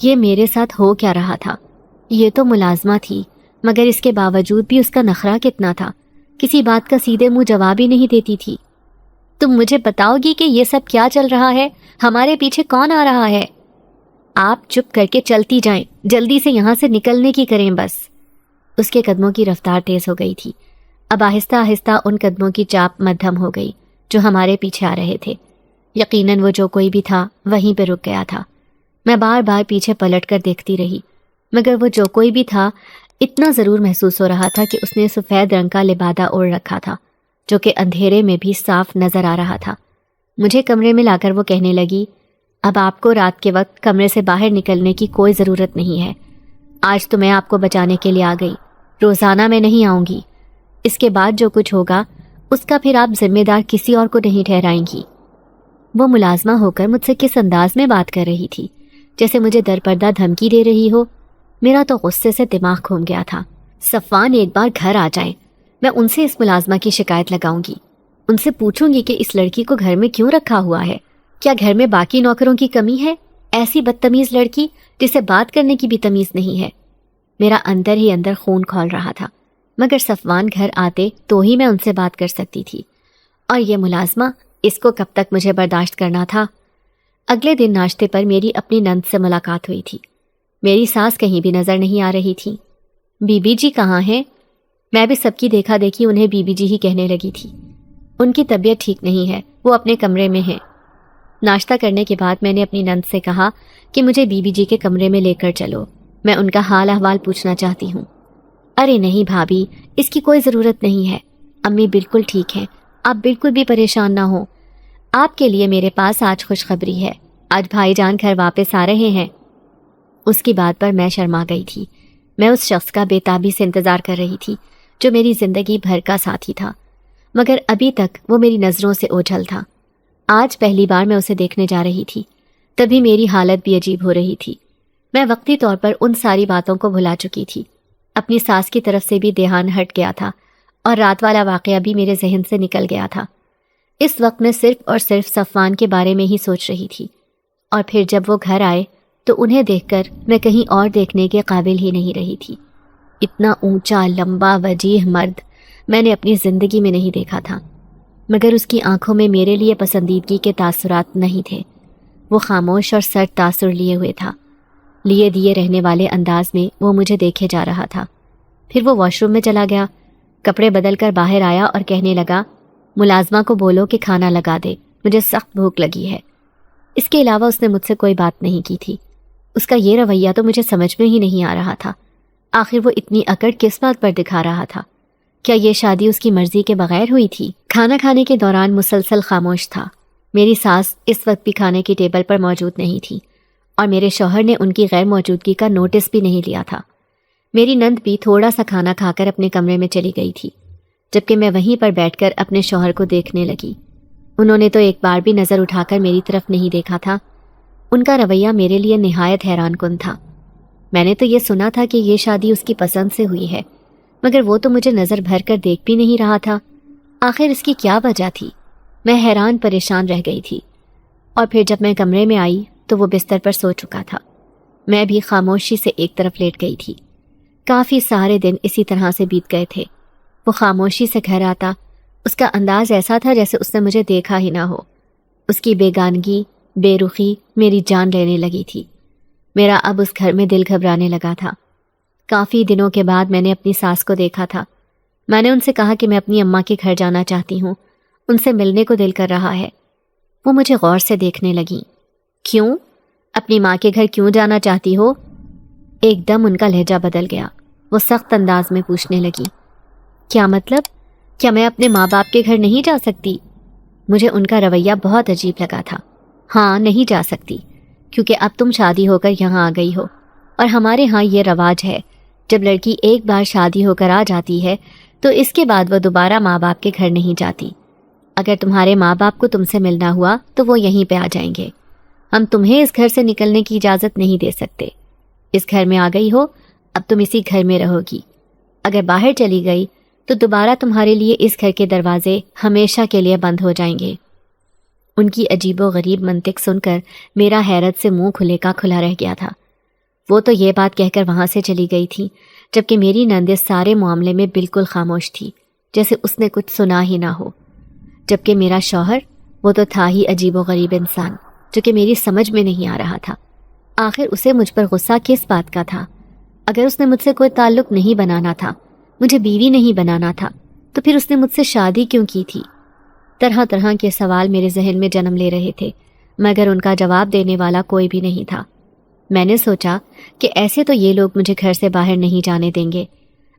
یہ میرے ساتھ ہو کیا رہا تھا؟ یہ تو ملازمہ تھی، مگر اس کے باوجود بھی اس کا نخرہ کتنا تھا، کسی بات کا سیدھے منہ جواب ہی نہیں دیتی تھی۔ تم مجھے بتاؤ گی کہ یہ سب کیا چل رہا ہے؟ ہمارے پیچھے کون آ رہا ہے؟ آپ چپ کر کے چلتی جائیں، جلدی سے یہاں سے نکلنے کی کریں بس۔ اس کے قدموں کی رفتار تیز ہو گئی تھی۔ اب آہستہ آہستہ ان قدموں کی چاپ مدھم ہو گئی جو ہمارے پیچھے آ رہے تھے۔ یقیناً وہ جو کوئی بھی تھا وہیں پہ رک گیا تھا۔ میں بار بار پیچھے پلٹ کر دیکھتی رہی، مگر وہ جو کوئی بھی تھا اتنا ضرور محسوس ہو رہا تھا کہ اس نے سفید رنگ کا لبادہ اوڑھ رکھا تھا جو کہ اندھیرے میں بھی صاف نظر آ رہا تھا۔ مجھے کمرے میں لا کر وہ کہنے لگی، اب آپ کو رات کے وقت کمرے سے باہر نکلنے کی کوئی ضرورت نہیں ہے۔ آج تو میں آپ کو بچانے کے لیے آ گئی، روزانہ میں نہیں آؤں گی۔ اس کے بعد جو کچھ ہوگا اس کا پھر آپ ذمہ دار کسی اور کو نہیں ٹھہرائیں گی۔ وہ ملازمہ ہو کر مجھ سے کس انداز میں بات کر رہی تھی، جیسے مجھے در پردہ دھمکی دے رہی ہو۔ میرا تو غصے سے دماغ گھوم گیا تھا۔ صفوان ایک بار گھر آ جائیں، میں ان سے اس ملازمہ کی شکایت لگاؤں گی۔ ان سے پوچھوں گی کہ اس لڑکی کو گھر میں کیوں رکھا ہوا ہے۔ کیا گھر میں باقی نوکروں کی کمی ہے؟ ایسی بدتمیز لڑکی جسے بات کرنے کی بھی تمیز نہیں ہے۔ میرا اندر ہی اندر خون کھول رہا تھا، مگر صفوان گھر آتے تو ہی میں ان سے بات کر سکتی تھی، اور یہ ملازمہ، اس کو کب تک مجھے برداشت کرنا تھا۔ اگلے دن ناشتے پر میری اپنی نند سے ملاقات ہوئی تھی۔ میری ساس کہیں بھی نظر نہیں آ رہی تھی۔ بی بی جی کہاں ہیں؟ میں بھی سب کی دیکھا دیکھی انہیں بی بی جی ہی کہنے لگی تھی۔ ان کی طبیعت ٹھیک نہیں ہے، وہ اپنے کمرے میں ہیں۔ ناشتہ کرنے کے بعد میں نے اپنی نند سے کہا کہ مجھے بی بی جی کے کمرے میں لے کر چلو، میں ان کا حال احوال پوچھنا چاہتی ہوں۔ ارے نہیں بھابھی، اس کی کوئی ضرورت نہیں ہے، امی بالکل ٹھیک ہیں، آپ بالکل بھی پریشان نہ ہوں۔ آپ کے لیے میرے پاس آج خوشخبری ہے، آج بھائی جان گھر واپس آ رہے ہیں۔ اس کی بات پر میں شرما گئی تھی۔ میں اس شخص کا بے تابی سے انتظار کر رہی تھی جو میری زندگی بھر کا ساتھی تھا، مگر ابھی تک وہ میری نظروں سے اوجھل تھا۔ آج پہلی بار میں اسے دیکھنے جا رہی تھی، تبھی میری حالت بھی عجیب ہو رہی تھی۔ میں وقتی طور پر ان ساری باتوں کو بھلا چکی تھی۔ اپنی ساس کی طرف سے بھی دھیان ہٹ گیا تھا، اور رات والا واقعہ بھی میرے ذہن سے نکل گیا تھا۔ اس وقت میں صرف اور صرف صفوان کے بارے میں ہی سوچ رہی تھی، اور پھر جب وہ گھر آئے تو انہیں دیکھ کر میں کہیں اور دیکھنے کے قابل ہی نہیں رہی تھی۔ اتنا اونچا، لمبا، وجیح مرد میں نے اپنی زندگی میں نہیں دیکھا تھا، مگر اس کی آنکھوں میں میرے لیے پسندیدگی کے تاثرات نہیں تھے۔ وہ خاموش اور سرد تاثر لیے ہوئے تھا۔ لیے دیے رہنے والے انداز میں وہ مجھے دیکھے جا رہا تھا۔ پھر وہ واش روم میں چلا گیا، کپڑے بدل کر باہر آیا اور کہنے لگا، ملازمہ کو بولو کہ کھانا لگا دے، مجھے سخت بھوک لگی ہے۔ اس کے علاوہ اس نے مجھ سے کوئی بات نہیں کی تھی۔ اس کا یہ رویہ تو مجھے سمجھ میں ہی نہیں آ رہا تھا۔ آخر وہ اتنی اکڑ کس بات پر دکھا رہا تھا؟ کیا یہ شادی اس کی مرضی کے بغیر ہوئی تھی؟ کھانا کھانے کے دوران مسلسل خاموش تھا۔ میری ساس اس وقت بھی کھانے کی ٹیبل پر موجود نہیں تھی، اور میرے شوہر نے ان کی غیر موجودگی کا نوٹس بھی نہیں لیا تھا۔ میری نند بھی تھوڑا سا کھانا کھا کر اپنے کمرے میں چلی گئی تھی، جبکہ میں وہیں پر بیٹھ کر اپنے شوہر کو دیکھنے لگی۔ انہوں نے تو ایک بار بھی نظر اٹھا کر میری طرف نہیں دیکھا تھا۔ ان کا رویہ میرے لیے نہایت حیران کن تھا۔ میں نے تو یہ سنا تھا کہ یہ شادی اس کی پسند سے ہوئی ہے، مگر وہ تو مجھے نظر بھر کر دیکھ بھی نہیں رہا تھا۔ آخر اس کی کیا وجہ تھی؟ میں حیران پریشان رہ گئی تھی۔ اور پھر جب میں کمرے میں آئی تو وہ بستر پر سو چکا تھا۔ میں بھی خاموشی سے ایک طرف لیٹ گئی تھی۔ کافی سارے دن اسی طرح سے بیت گئے تھے۔ وہ خاموشی سے گھر آتا، اس کا انداز ایسا تھا جیسے اس نے مجھے دیکھا ہی نہ ہو۔ اس کی بیگانگی، بے رخی میری جان لینے لگی تھی۔ میرا اب اس گھر میں دل گھبرانے لگا تھا۔ کافی دنوں کے بعد میں نے اپنی ساس کو دیکھا تھا۔ میں نے ان سے کہا کہ میں اپنی اماں کے گھر جانا چاہتی ہوں، ان سے ملنے کو دل کر رہا ہے۔ وہ مجھے غور سے دیکھنے لگیں۔ کیوں؟ اپنی ماں کے گھر کیوں جانا چاہتی ہو؟ ایک دم ان کا لہجہ بدل گیا۔ وہ سخت انداز میں پوچھنے لگی، کیا مطلب؟ کیا میں اپنے ماں باپ کے گھر نہیں جا سکتی؟ مجھے ان کا رویہ بہت عجیب لگا تھا۔ ہاں، نہیں جا سکتی، کیونکہ اب تم شادی ہو کر یہاں آ گئی ہو، اور ہمارے ہاں یہ رواج ہے، جب لڑکی ایک بار شادی ہو کر آ جاتی ہے تو اس کے بعد وہ دوبارہ ماں باپ کے گھر نہیں جاتی۔ اگر تمہارے ماں باپ کو تم سے ملنا ہوا تو وہ یہیں پہ آ جائیں گے۔ ہم تمہیں اس گھر سے نکلنے کی اجازت نہیں دے سکتے۔ اس گھر میں آ گئی ہو، اب تم اسی گھر میں رہو گی۔ اگر باہر چلی گئی تو دوبارہ تمہارے لیے اس گھر کے دروازے ہمیشہ کے لیے بند ہو جائیں گے۔ ان کی عجیب و غریب منطق سن کر میرا حیرت سے منہ کھلے کا کھلا رہ گیا تھا۔ وہ تو یہ بات کہہ کر وہاں سے چلی گئی تھی، جبکہ میری نند اس سارے معاملے میں بالکل خاموش تھی، جیسے اس نے کچھ سنا ہی نہ ہو۔ جبکہ میرا شوہر وہ تو تھا ہی عجیب و غریب انسان جو کہ میری سمجھ میں نہیں آ رہا تھا۔ آخر اسے مجھ پر غصہ کس بات کا تھا؟ اگر اس نے مجھ سے کوئی تعلق نہیں بنانا تھا، مجھے بیوی نہیں بنانا تھا، تو پھر اس نے مجھ سے شادی کیوں کی تھی؟ طرح طرح کے سوال میرے ذہن میں جنم لے رہے تھے، مگر ان کا جواب دینے والا کوئی بھی نہیں تھا۔ میں نے سوچا کہ ایسے تو یہ لوگ مجھے گھر سے باہر نہیں جانے دیں گے،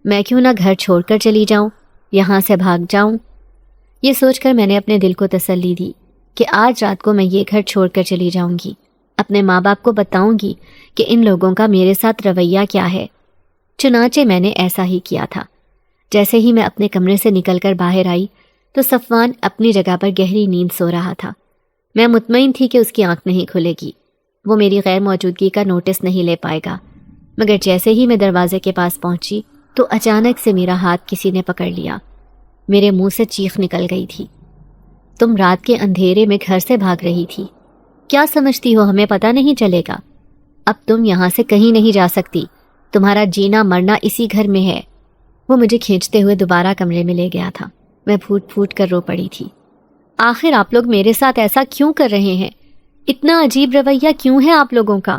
میں کیوں نہ گھر چھوڑ کر چلی جاؤں، یہاں سے بھاگ جاؤں۔ یہ سوچ کر میں نے اپنے دل کو تسلی دی کہ آج رات کو میں یہ گھر چھوڑ کر چلی جاؤں گی، اپنے ماں باپ کو بتاؤں گی کہ ان لوگوں کا میرے ساتھ رویہ کیا ہے۔ چنانچہ میں نے ایسا ہی کیا تھا۔ جیسے ہی میں اپنے کمرے سے نکل کر باہر آئی تو صفوان اپنی جگہ پر گہری نیند سو رہا تھا۔ میں مطمئن تھی کہ اس کی آنکھ نہیں کھلے گی، وہ میری غیر موجودگی کا نوٹس نہیں لے پائے گا، مگر جیسے ہی میں دروازے کے پاس پہنچی تو اچانک سے میرا ہاتھ کسی نے پکڑ لیا۔ میرے منہ سے چیخ نکل گئی تھی، تم رات کے اندھیرے میں گھر سے بھاگ رہی تھی، کیا سمجھتی ہو ہمیں پتہ نہیں چلے گا؟ اب تم یہاں سے کہیں نہیں جا سکتی، تمہارا جینا مرنا اسی گھر میں ہے۔ وہ مجھے کھینچتے ہوئے دوبارہ کمرے میں لے گیا تھا۔ میں پھوٹ پھوٹ کر رو پڑی تھی۔ آخر آپ لوگ میرے ساتھ ایسا کیوں کر رہے ہیں؟ اتنا عجیب رویہ کیوں ہے آپ لوگوں کا؟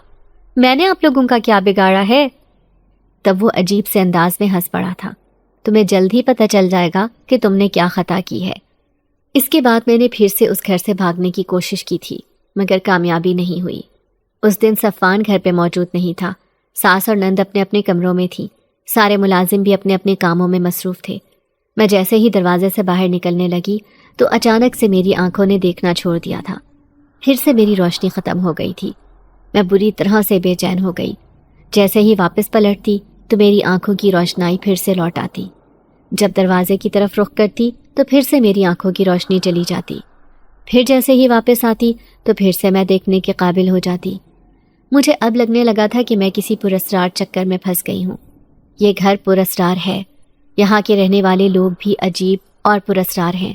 میں نے آپ لوگوں کا کیا بگاڑا ہے؟ تب وہ عجیب سے انداز میں ہنس پڑا تھا۔ تمہیں جلد ہی پتہ چل جائے گا کہ تم نے کیا خطا کی ہے۔ اس کے بعد میں نے پھر سے اس گھر سے بھاگنے کی کوشش کی تھی، مگر کامیابی نہیں ہوئی۔ اس دن صفوان گھر پہ موجود نہیں تھا، ساس اور نند اپنے اپنے کمروں میں تھی، سارے ملازم بھی اپنے اپنے کاموں میں مصروف تھے۔ میں جیسے ہی دروازے سے باہر نکلنے لگی تو اچانک سے میری آنکھوں نے دیکھنا چھوڑ دیا تھا۔ پھر سے میری روشنی ختم ہو گئی تھی۔ میں بری طرح سے بے چین ہو گئی۔ جیسے ہی واپس پلٹتی تو میری آنکھوں کی روشنائی پھر سے لوٹ آتی۔ جب دروازے کی طرف رخ کرتی تو پھر سے میری آنکھوں کی روشنی چلی جاتی۔ پھر جیسے ہی واپس آتی تو پھر سے میں دیکھنے کے قابل ہو جاتی۔ مجھے اب لگنے لگا تھا کہ میں کسی پراسرار چکر میں پھنس گئی ہوں۔ یہ گھر پراسرار ہے، یہاں کے رہنے والے لوگ بھی عجیب اور پراسرار ہیں،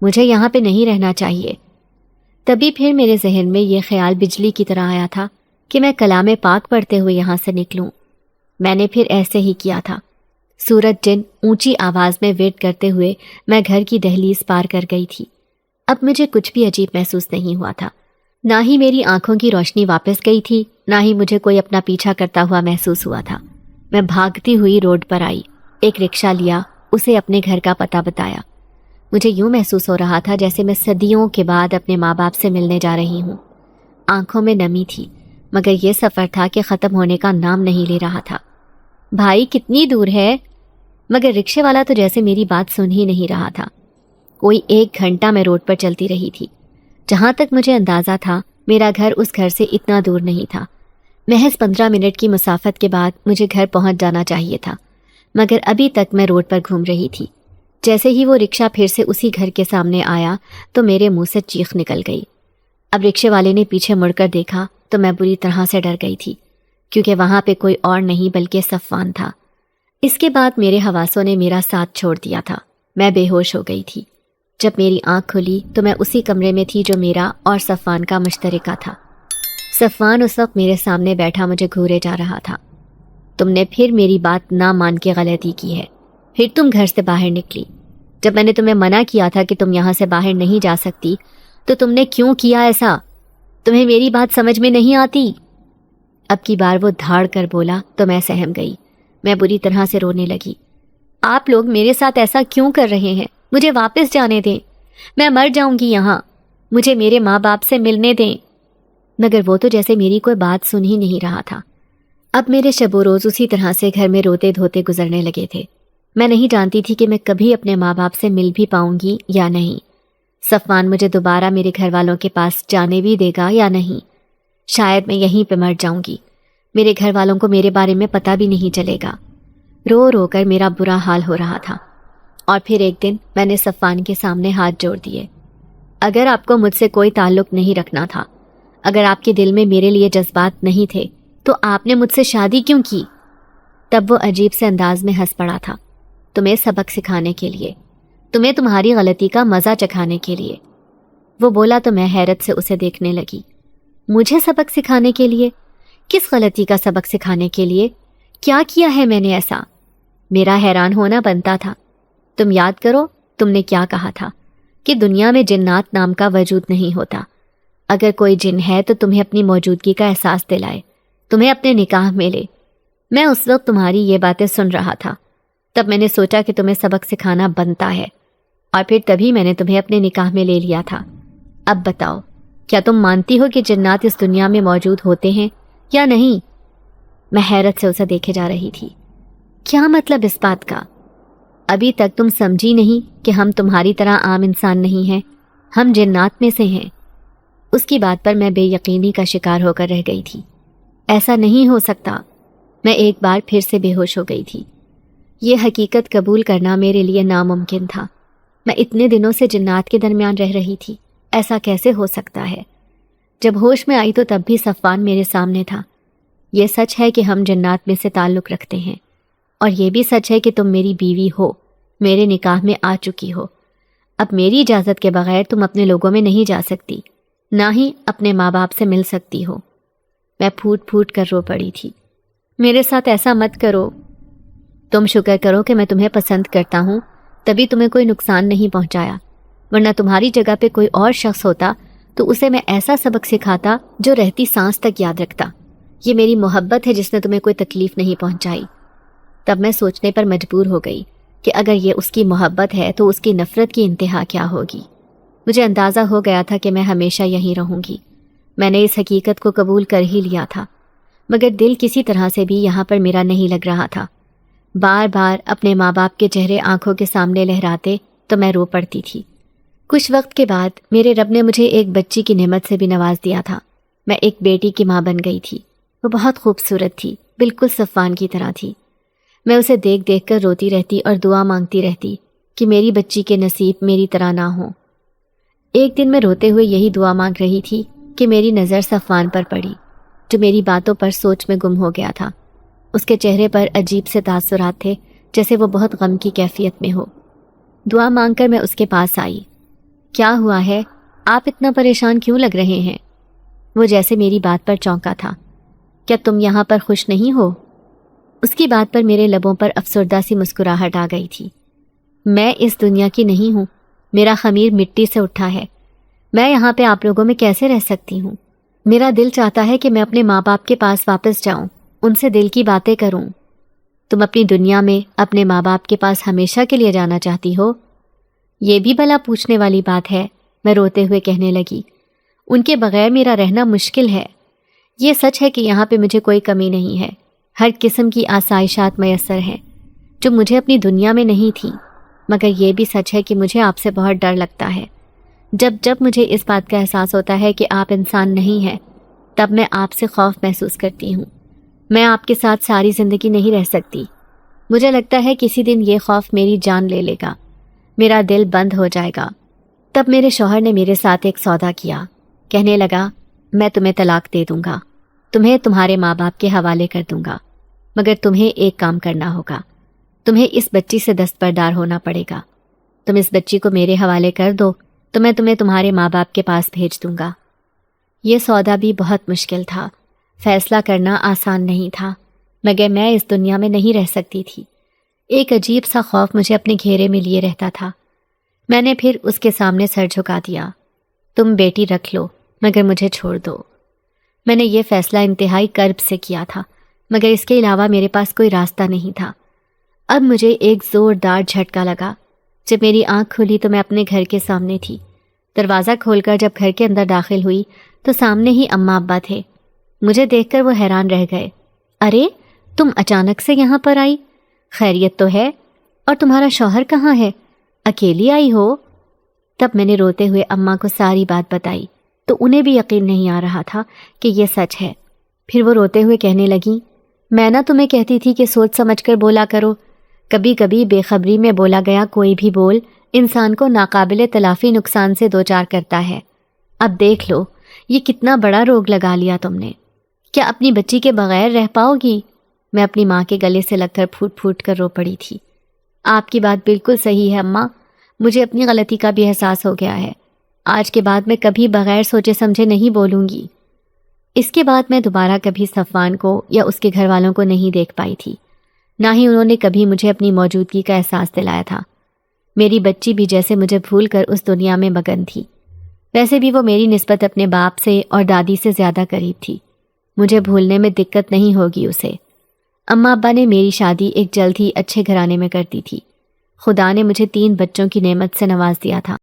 مجھے یہاں پہ نہیں رہنا چاہیے۔ تبھی پھر میرے ذہن میں یہ خیال بجلی کی طرح آیا تھا کہ میں کلام پاک پڑھتے ہوئے یہاں سے نکلوں۔ میں نے پھر ایسے ہی کیا تھا۔ سورت جن اونچی آواز میں ویٹ کرتے ہوئے میں گھر کی دہلیز پار کر گئی تھی۔ اب مجھے کچھ بھی عجیب محسوس نہیں ہوا تھا، نہ ہی میری آنکھوں کی روشنی واپس گئی تھی، نہ ہی مجھے کوئی اپنا پیچھا کرتا ہوا محسوس ہوا تھا۔ میں بھاگتی ہوئی روڈ پر آئی، ایک رکشہ لیا، اسے اپنے گھر کا پتہ بتایا۔ مجھے یوں محسوس ہو رہا تھا جیسے میں صدیوں کے بعد اپنے ماں باپ سے ملنے جا رہی ہوں۔ آنکھوں میں نمی تھی، مگر یہ سفر تھا کہ ختم ہونے کا نام نہیں لے رہا تھا۔ بھائی کتنی دور ہے؟ مگر رکشے والا تو جیسے میری بات سن ہی نہیں رہا تھا۔ کوئی 1 گھنٹہ میں روڈ پر چلتی رہی تھی۔ جہاں تک مجھے اندازہ تھا میرا گھر اس گھر سے اتنا دور نہیں تھا۔ محض 15 منٹ کی مسافت کے بعد مجھے گھر پہنچ جانا چاہیے تھا، مگر ابھی تک میں روڈ پر گھوم رہی تھی۔ جیسے ہی وہ رکشہ پھر سے اسی گھر کے سامنے آیا تو میرے منہ سے چیخ نکل گئی۔ اب رکشے والے نے پیچھے مڑ کر دیکھا تو میں بری طرح سے ڈر گئی تھی، کیونکہ وہاں پہ کوئی اور نہیں بلکہ صفوان تھا۔ اس کے بعد میرے حواسوں نے میرا ساتھ چھوڑ دیا تھا، میں بے ہوش ہو گئی تھی۔ جب میری آنکھ کھلی تو میں اسی کمرے میں تھی جو میرا اور صفوان کا مشترکہ تھا۔ صفوان اس وقت میرے سامنے بیٹھا مجھے گھورے جا رہا تھا۔ تم نے پھر میری بات نہ مان کے غلطی کی ہے، پھر تم گھر سے باہر نکلی۔ جب میں نے تمہیں منع کیا تھا کہ تم یہاں سے باہر نہیں جا سکتی تو تم نے کیوں کیا ایسا؟ تمہیں میری بات سمجھ میں نہیں آتی؟ اب کی بار وہ دھاڑ کر بولا تو میں سہم گئی۔ میں بری طرح سے رونے لگی۔ آپ لوگ میرے ساتھ ایسا کیوں کر رہے ہیں؟ مجھے واپس جانے دیں، میں مر جاؤں گی یہاں، مجھے میرے ماں باپ سے ملنے دیں۔ مگر وہ تو جیسے میری کوئی بات سن ہی نہیں رہا تھا۔ اب میرے شب و روز اسی طرح سے گھر میں روتے دھوتے گزرنے لگے تھے۔ میں نہیں جانتی تھی کہ میں کبھی اپنے ماں باپ سے مل بھی پاؤں گی یا نہیں۔ صفوان مجھے دوبارہ میرے گھر والوں کے پاس جانے بھی دے گا یا نہیں۔ شاید میں یہیں پہ مر جاؤں گی، میرے گھر والوں کو میرے بارے میں پتہ بھی نہیں چلے گا۔ رو رو کر میرا برا حال ہو رہا تھا۔ اور پھر ایک دن میں نے صفوان کے سامنے ہاتھ جوڑ دیے۔ اگر آپ کو مجھ سے کوئی تعلق نہیں رکھنا تھا، اگر آپ کے دل میں میرے لیے جذبات نہیں تھے تو آپ نے مجھ سے شادی کیوں کی؟ تب وہ عجیب سے انداز میں ہنس پڑا تھا۔ تمہیں سبق سکھانے کے لیے، تمہیں تمہاری غلطی کا مزہ چکھانے کے لیے، وہ بولا تو میں حیرت سے اسے دیکھنے لگی۔ مجھے سبق سکھانے کے لیے؟ کس غلطی کا سبق سکھانے کے لیے؟ کیا کیا ہے میں نے ایسا؟ میرا حیران ہونا بنتا تھا۔ تم یاد کرو تم نے کیا کہا تھا، کہ دنیا میں جنات نام کا وجود نہیں ہوتا۔ اگر کوئی جن ہے تو تمہیں اپنی موجودگی کا احساس دلائے، تمہیں اپنے نکاح میں لے۔ میں اس وقت تمہاری یہ باتیں سن رہا تھا، تب میں نے سوچا کہ تمہیں سبق سکھانا بنتا ہے، اور پھر تبھی میں نے تمہیں اپنے نکاح میں لے لیا تھا۔ اب بتاؤ، کیا تم مانتی ہو کہ جنات اس دنیا میں موجود ہوتے ہیں یا نہیں؟ میں حیرت سے اسے دیکھے جا رہی تھی۔ کیا مطلب اس بات کا؟ ابھی تک تم سمجھی نہیں کہ ہم تمہاری طرح عام انسان نہیں ہیں، ہم جنات میں سے ہیں۔ اس کی بات پر میں بے یقینی کا شکار ہو کر رہ گئی تھی۔ ایسا نہیں ہو سکتا۔ میں ایک بار پھر سے بے ہوش ہو گئی تھی۔ یہ حقیقت قبول کرنا میرے لیے ناممکن تھا۔ میں اتنے دنوں سے جنات کے درمیان رہ رہی تھی، ایسا کیسے ہو سکتا ہے؟ جب ہوش میں آئی تو تب بھی صفوان میرے سامنے تھا۔ یہ سچ ہے کہ ہم جنات میں سے تعلق رکھتے ہیں، اور یہ بھی سچ ہے کہ تم میری بیوی ہو، میرے نکاح میں آ چکی ہو۔ اب میری اجازت کے بغیر تم اپنے لوگوں میں نہیں جا سکتی، نہ ہی اپنے ماں باپ سے مل سکتی ہو۔ میں پھوٹ پھوٹ کر رو پڑی تھی۔ میرے ساتھ ایسا مت کرو۔ تم شکر کرو کہ میں تمہیں پسند کرتا ہوں، تبھی تمہیں کوئی نقصان نہیں پہنچایا، ورنہ تمہاری جگہ پہ کوئی اور شخص ہوتا تو اسے میں ایسا سبق سکھاتا جو رہتی سانس تک یاد رکھتا۔ یہ میری محبت ہے جس نے تمہیں کوئی تکلیف نہیں پہنچائی۔ تب میں سوچنے پر مجبور ہو گئی کہ اگر یہ اس کی محبت ہے تو اس کی نفرت کی انتہا کیا ہوگی۔ مجھے اندازہ ہو گیا تھا کہ میں ہمیشہ یہیں رہوں گی۔ میں نے اس حقیقت کو قبول کر ہی لیا تھا، مگر دل کسی طرح سے بھی یہاں پر میرا نہیں لگ رہا تھا۔ بار بار اپنے ماں باپ کے چہرے آنکھوں کے سامنے لہراتے تو میں رو پڑتی تھی۔ کچھ وقت کے بعد میرے رب نے مجھے ایک بچی کی نعمت سے بھی نواز دیا تھا۔ میں ایک بیٹی کی ماں بن گئی تھی۔ وہ بہت خوبصورت تھی، بالکل صفوان کی طرح تھی۔ میں اسے دیکھ دیکھ کر روتی رہتی اور دعا مانگتی رہتی کہ میری بچی کے نصیب میری طرح نہ ہوں۔ ایک دن میں روتے ہوئے یہی دعا مانگ رہی تھی کہ میری نظر صفوان پر پڑی، جو میری باتوں پر سوچ میں گم ہو گیا تھا۔ اس کے چہرے پر عجیب سے تاثرات تھے، جیسے وہ بہت غم کی کیفیت میں ہو۔ دعا مانگ کر میں اس کے پاس آئی۔ کیا ہوا ہے؟ آپ اتنا پریشان کیوں لگ رہے ہیں؟ وہ جیسے میری بات پر چونکا تھا۔ کیا تم یہاں پر خوش نہیں ہو؟ اس کی بات پر میرے لبوں پر افسردہ سی مسکراہٹ آ گئی تھی۔ میں اس دنیا کی نہیں ہوں، میرا خمیر مٹی سے اٹھا ہے۔ میں یہاں پہ آپ لوگوں میں کیسے رہ سکتی ہوں؟ میرا دل چاہتا ہے کہ میں اپنے ماں باپ کے پاس واپس جاؤں، ان سے دل کی باتیں کروں۔ تم اپنی دنیا میں اپنے ماں باپ کے پاس ہمیشہ کے لیے جانا چاہتی ہو؟ یہ بھی بھلا پوچھنے والی بات ہے، میں روتے ہوئے کہنے لگی۔ ان کے بغیر میرا رہنا مشکل ہے۔ یہ سچ ہے کہ یہاں پہ مجھے کوئی کمی نہیں ہے، ہر قسم کی آسائشات میسر ہیں جو مجھے اپنی دنیا میں نہیں تھیں، مگر یہ بھی سچ ہے کہ مجھے آپ سے بہت ڈر لگتا ہے۔ جب جب مجھے اس بات کا احساس ہوتا ہے کہ آپ انسان نہیں ہیں، تب میں آپ سے خوف محسوس کرتی ہوں۔ میں آپ کے ساتھ ساری زندگی نہیں رہ سکتی۔ مجھے لگتا ہے کسی دن یہ خوف میری جان لے لے گا، میرا دل بند ہو جائے گا۔ تب میرے شوہر نے میرے ساتھ ایک سودا کیا، کہنے لگا، میں تمہیں طلاق دے دوں گا، تمہیں تمہارے ماں باپ کے حوالے کر دوں گا، مگر تمہیں ایک کام کرنا ہوگا، تمہیں اس بچی سے دستبردار ہونا پڑے گا۔ تم اس بچی کو میرے حوالے کر دو تو میں تمہیں تمہارے ماں باپ کے پاس بھیج دوں گا۔ یہ سودا بھی بہت مشکل تھا، فیصلہ کرنا آسان نہیں تھا، مگر میں اس دنیا میں نہیں رہ سکتی تھی۔ ایک عجیب سا خوف مجھے اپنے گھیرے میں لیے رہتا تھا۔ میں نے پھر اس کے سامنے سر جھکا دیا۔ تم بیٹی رکھ لو، مگر مجھے چھوڑ دو۔ میں نے یہ فیصلہ انتہائی کرب سے کیا تھا، مگر اس کے علاوہ میرے پاس کوئی راستہ نہیں تھا۔ اب مجھے ایک زوردار جھٹکا لگا۔ جب میری آنکھ کھلی تو میں اپنے گھر کے سامنے تھی۔ دروازہ کھول کر جب گھر کے اندر داخل ہوئی تو سامنے ہی اماں ابا تھے۔ مجھے دیکھ کر وہ حیران رہ گئے۔ ارے، تم اچانک سے یہاں پر آئی؟ خیریت تو ہے؟ اور تمہارا شوہر کہاں ہے؟ اکیلی آئی ہو؟ تب میں نے روتے ہوئے اماں کو ساری بات بتائی تو انہیں بھی یقین نہیں آ رہا تھا کہ یہ سچ ہے۔ پھر وہ روتے ہوئے کہنے لگیں، میں نہ تمہیں کہتی تھی کہ سوچ سمجھ کر بولا کرو، کبھی کبھی بے خبری میں بولا گیا کوئی بھی بول انسان کو ناقابل تلافی نقصان سے دوچار کرتا ہے۔ اب دیکھ لو، یہ کتنا بڑا روگ لگا لیا تم نے۔ کیا اپنی بچی کے بغیر رہ پاؤ گی؟ میں اپنی ماں کے گلے سے لگ کر پھوٹ پھوٹ کر رو پڑی تھی۔ آپ کی بات بالکل صحیح ہے اماں، مجھے اپنی غلطی کا بھی احساس ہو گیا ہے۔ آج کے بعد میں کبھی بغیر سوچے سمجھے نہیں بولوں گی۔ اس کے بعد میں دوبارہ کبھی صفوان کو یا اس کے گھر والوں کو نہیں دیکھ پائی تھی، نہ ہی انہوں نے کبھی مجھے اپنی موجودگی کا احساس دلایا تھا۔ میری بچی بھی جیسے مجھے بھول کر اس دنیا میں مگن تھی۔ ویسے بھی وہ میری نسبت اپنے باپ سے اور دادی سے زیادہ قریب تھی، مجھے بھولنے میں دقت نہیں ہوگی اسے۔ اماں ابا نے میری شادی ایک جلد ہی اچھے گھرانے میں کر دی تھی۔ خدا نے مجھے 3 بچوں کی نعمت سے نواز دیا تھا۔